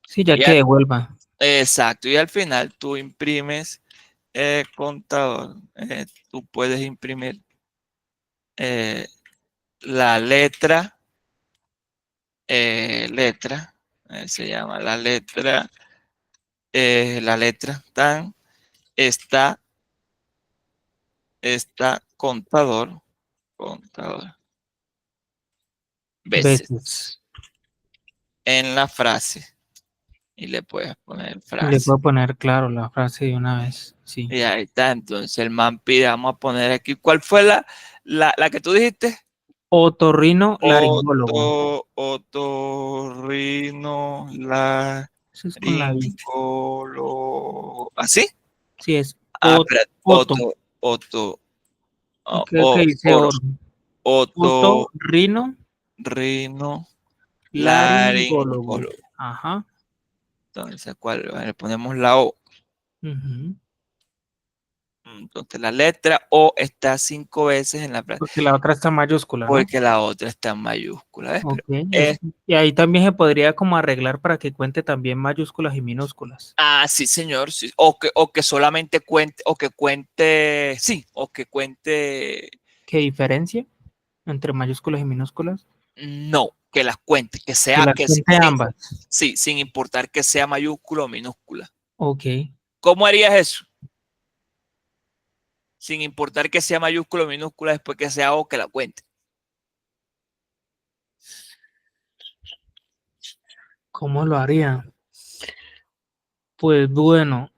Sí, ya Y que devuelva. exacto, y al final tú imprimes contador, tú puedes imprimir eh, la letra, se llama la letra tan, está contador veces Veces. en la frase y le puedes poner Y le frase. puedo poner, claro, la frase de una vez. Sí. Y ahí está, entonces el man pide, vamos a poner aquí, ¿cuál fue la que tú dijiste? Otorrino laringólogo. Otorrino Eso es con la I. laringólogo. ¿Así? Sí, es Espera, oto. Creo que dice oro. Otorrino otorrino laringólogo. laringólogo. Ajá. Entonces, ¿cuál? Le ponemos la O. Ujú. Entonces, la letra O está 5 veces en la frase, Porque la otra está mayúscula, ¿no? porque la otra está en mayúscula. ¿Ves? Pero Ok. Y ahí también se podría como arreglar para que cuente también mayúsculas y minúsculas. sí, señor. Sí. O que solamente cuente, o que cuente, sí, o que cuente, ¿Qué diferencia entre mayúsculas y minúsculas? no, que las cuente, que Que sea, las cuente ambas. sí, sin importar que sea mayúscula o minúscula. Ok. ¿Cómo harías eso? Sin importar que sea mayúscula o minúscula, después que sea O, que la cuente. ¿Cómo lo haría? Pues bueno,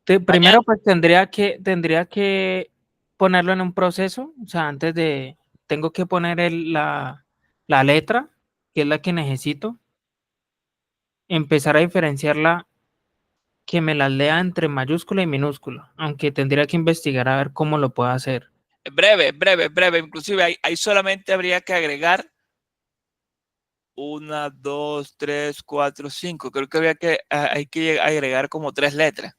Mañana. primero pues tendría que ponerlo en un proceso, o sea, tengo que poner la letra, que es la que necesito, empezar a diferenciarla, que me las lea entre mayúscula y minúscula, aunque tendría que investigar a ver cómo lo puedo hacer. Breve, breve, breve. Inclusive ahí solamente habría que agregar 1, 2, 3, 4, 5. Creo que hay que agregar como 3 letras.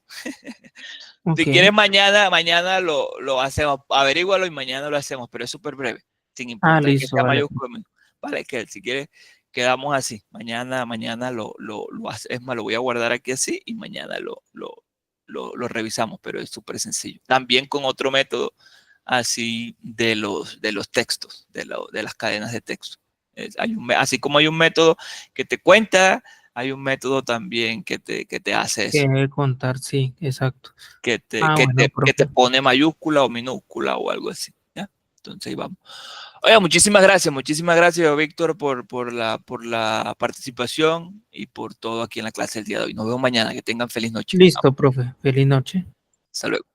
Ok. Si quieres mañana lo hacemos, averígualo y mañana lo hacemos, pero es súper breve, sin Ah, importar que listo, sea vale. mayúscula. Vale, que si quieres quedamos así. Mañana es más, lo voy a guardar aquí así y mañana lo revisamos, pero es súper sencillo. También con otro método así de los textos, de las cadenas de texto. Así como hay un método que te cuenta, hay un método también que te hace eso, Que contar, sí, exacto. que te, Ah, que bueno, te, que te profe. pone mayúscula o minúscula o algo así. ¿Ya? Entonces ahí vamos. Oiga, muchísimas gracias, Víctor, por la participación y por todo aquí en la clase del día de hoy. Nos vemos mañana. Que tengan feliz noche. Listo, profe. Feliz noche. Hasta luego.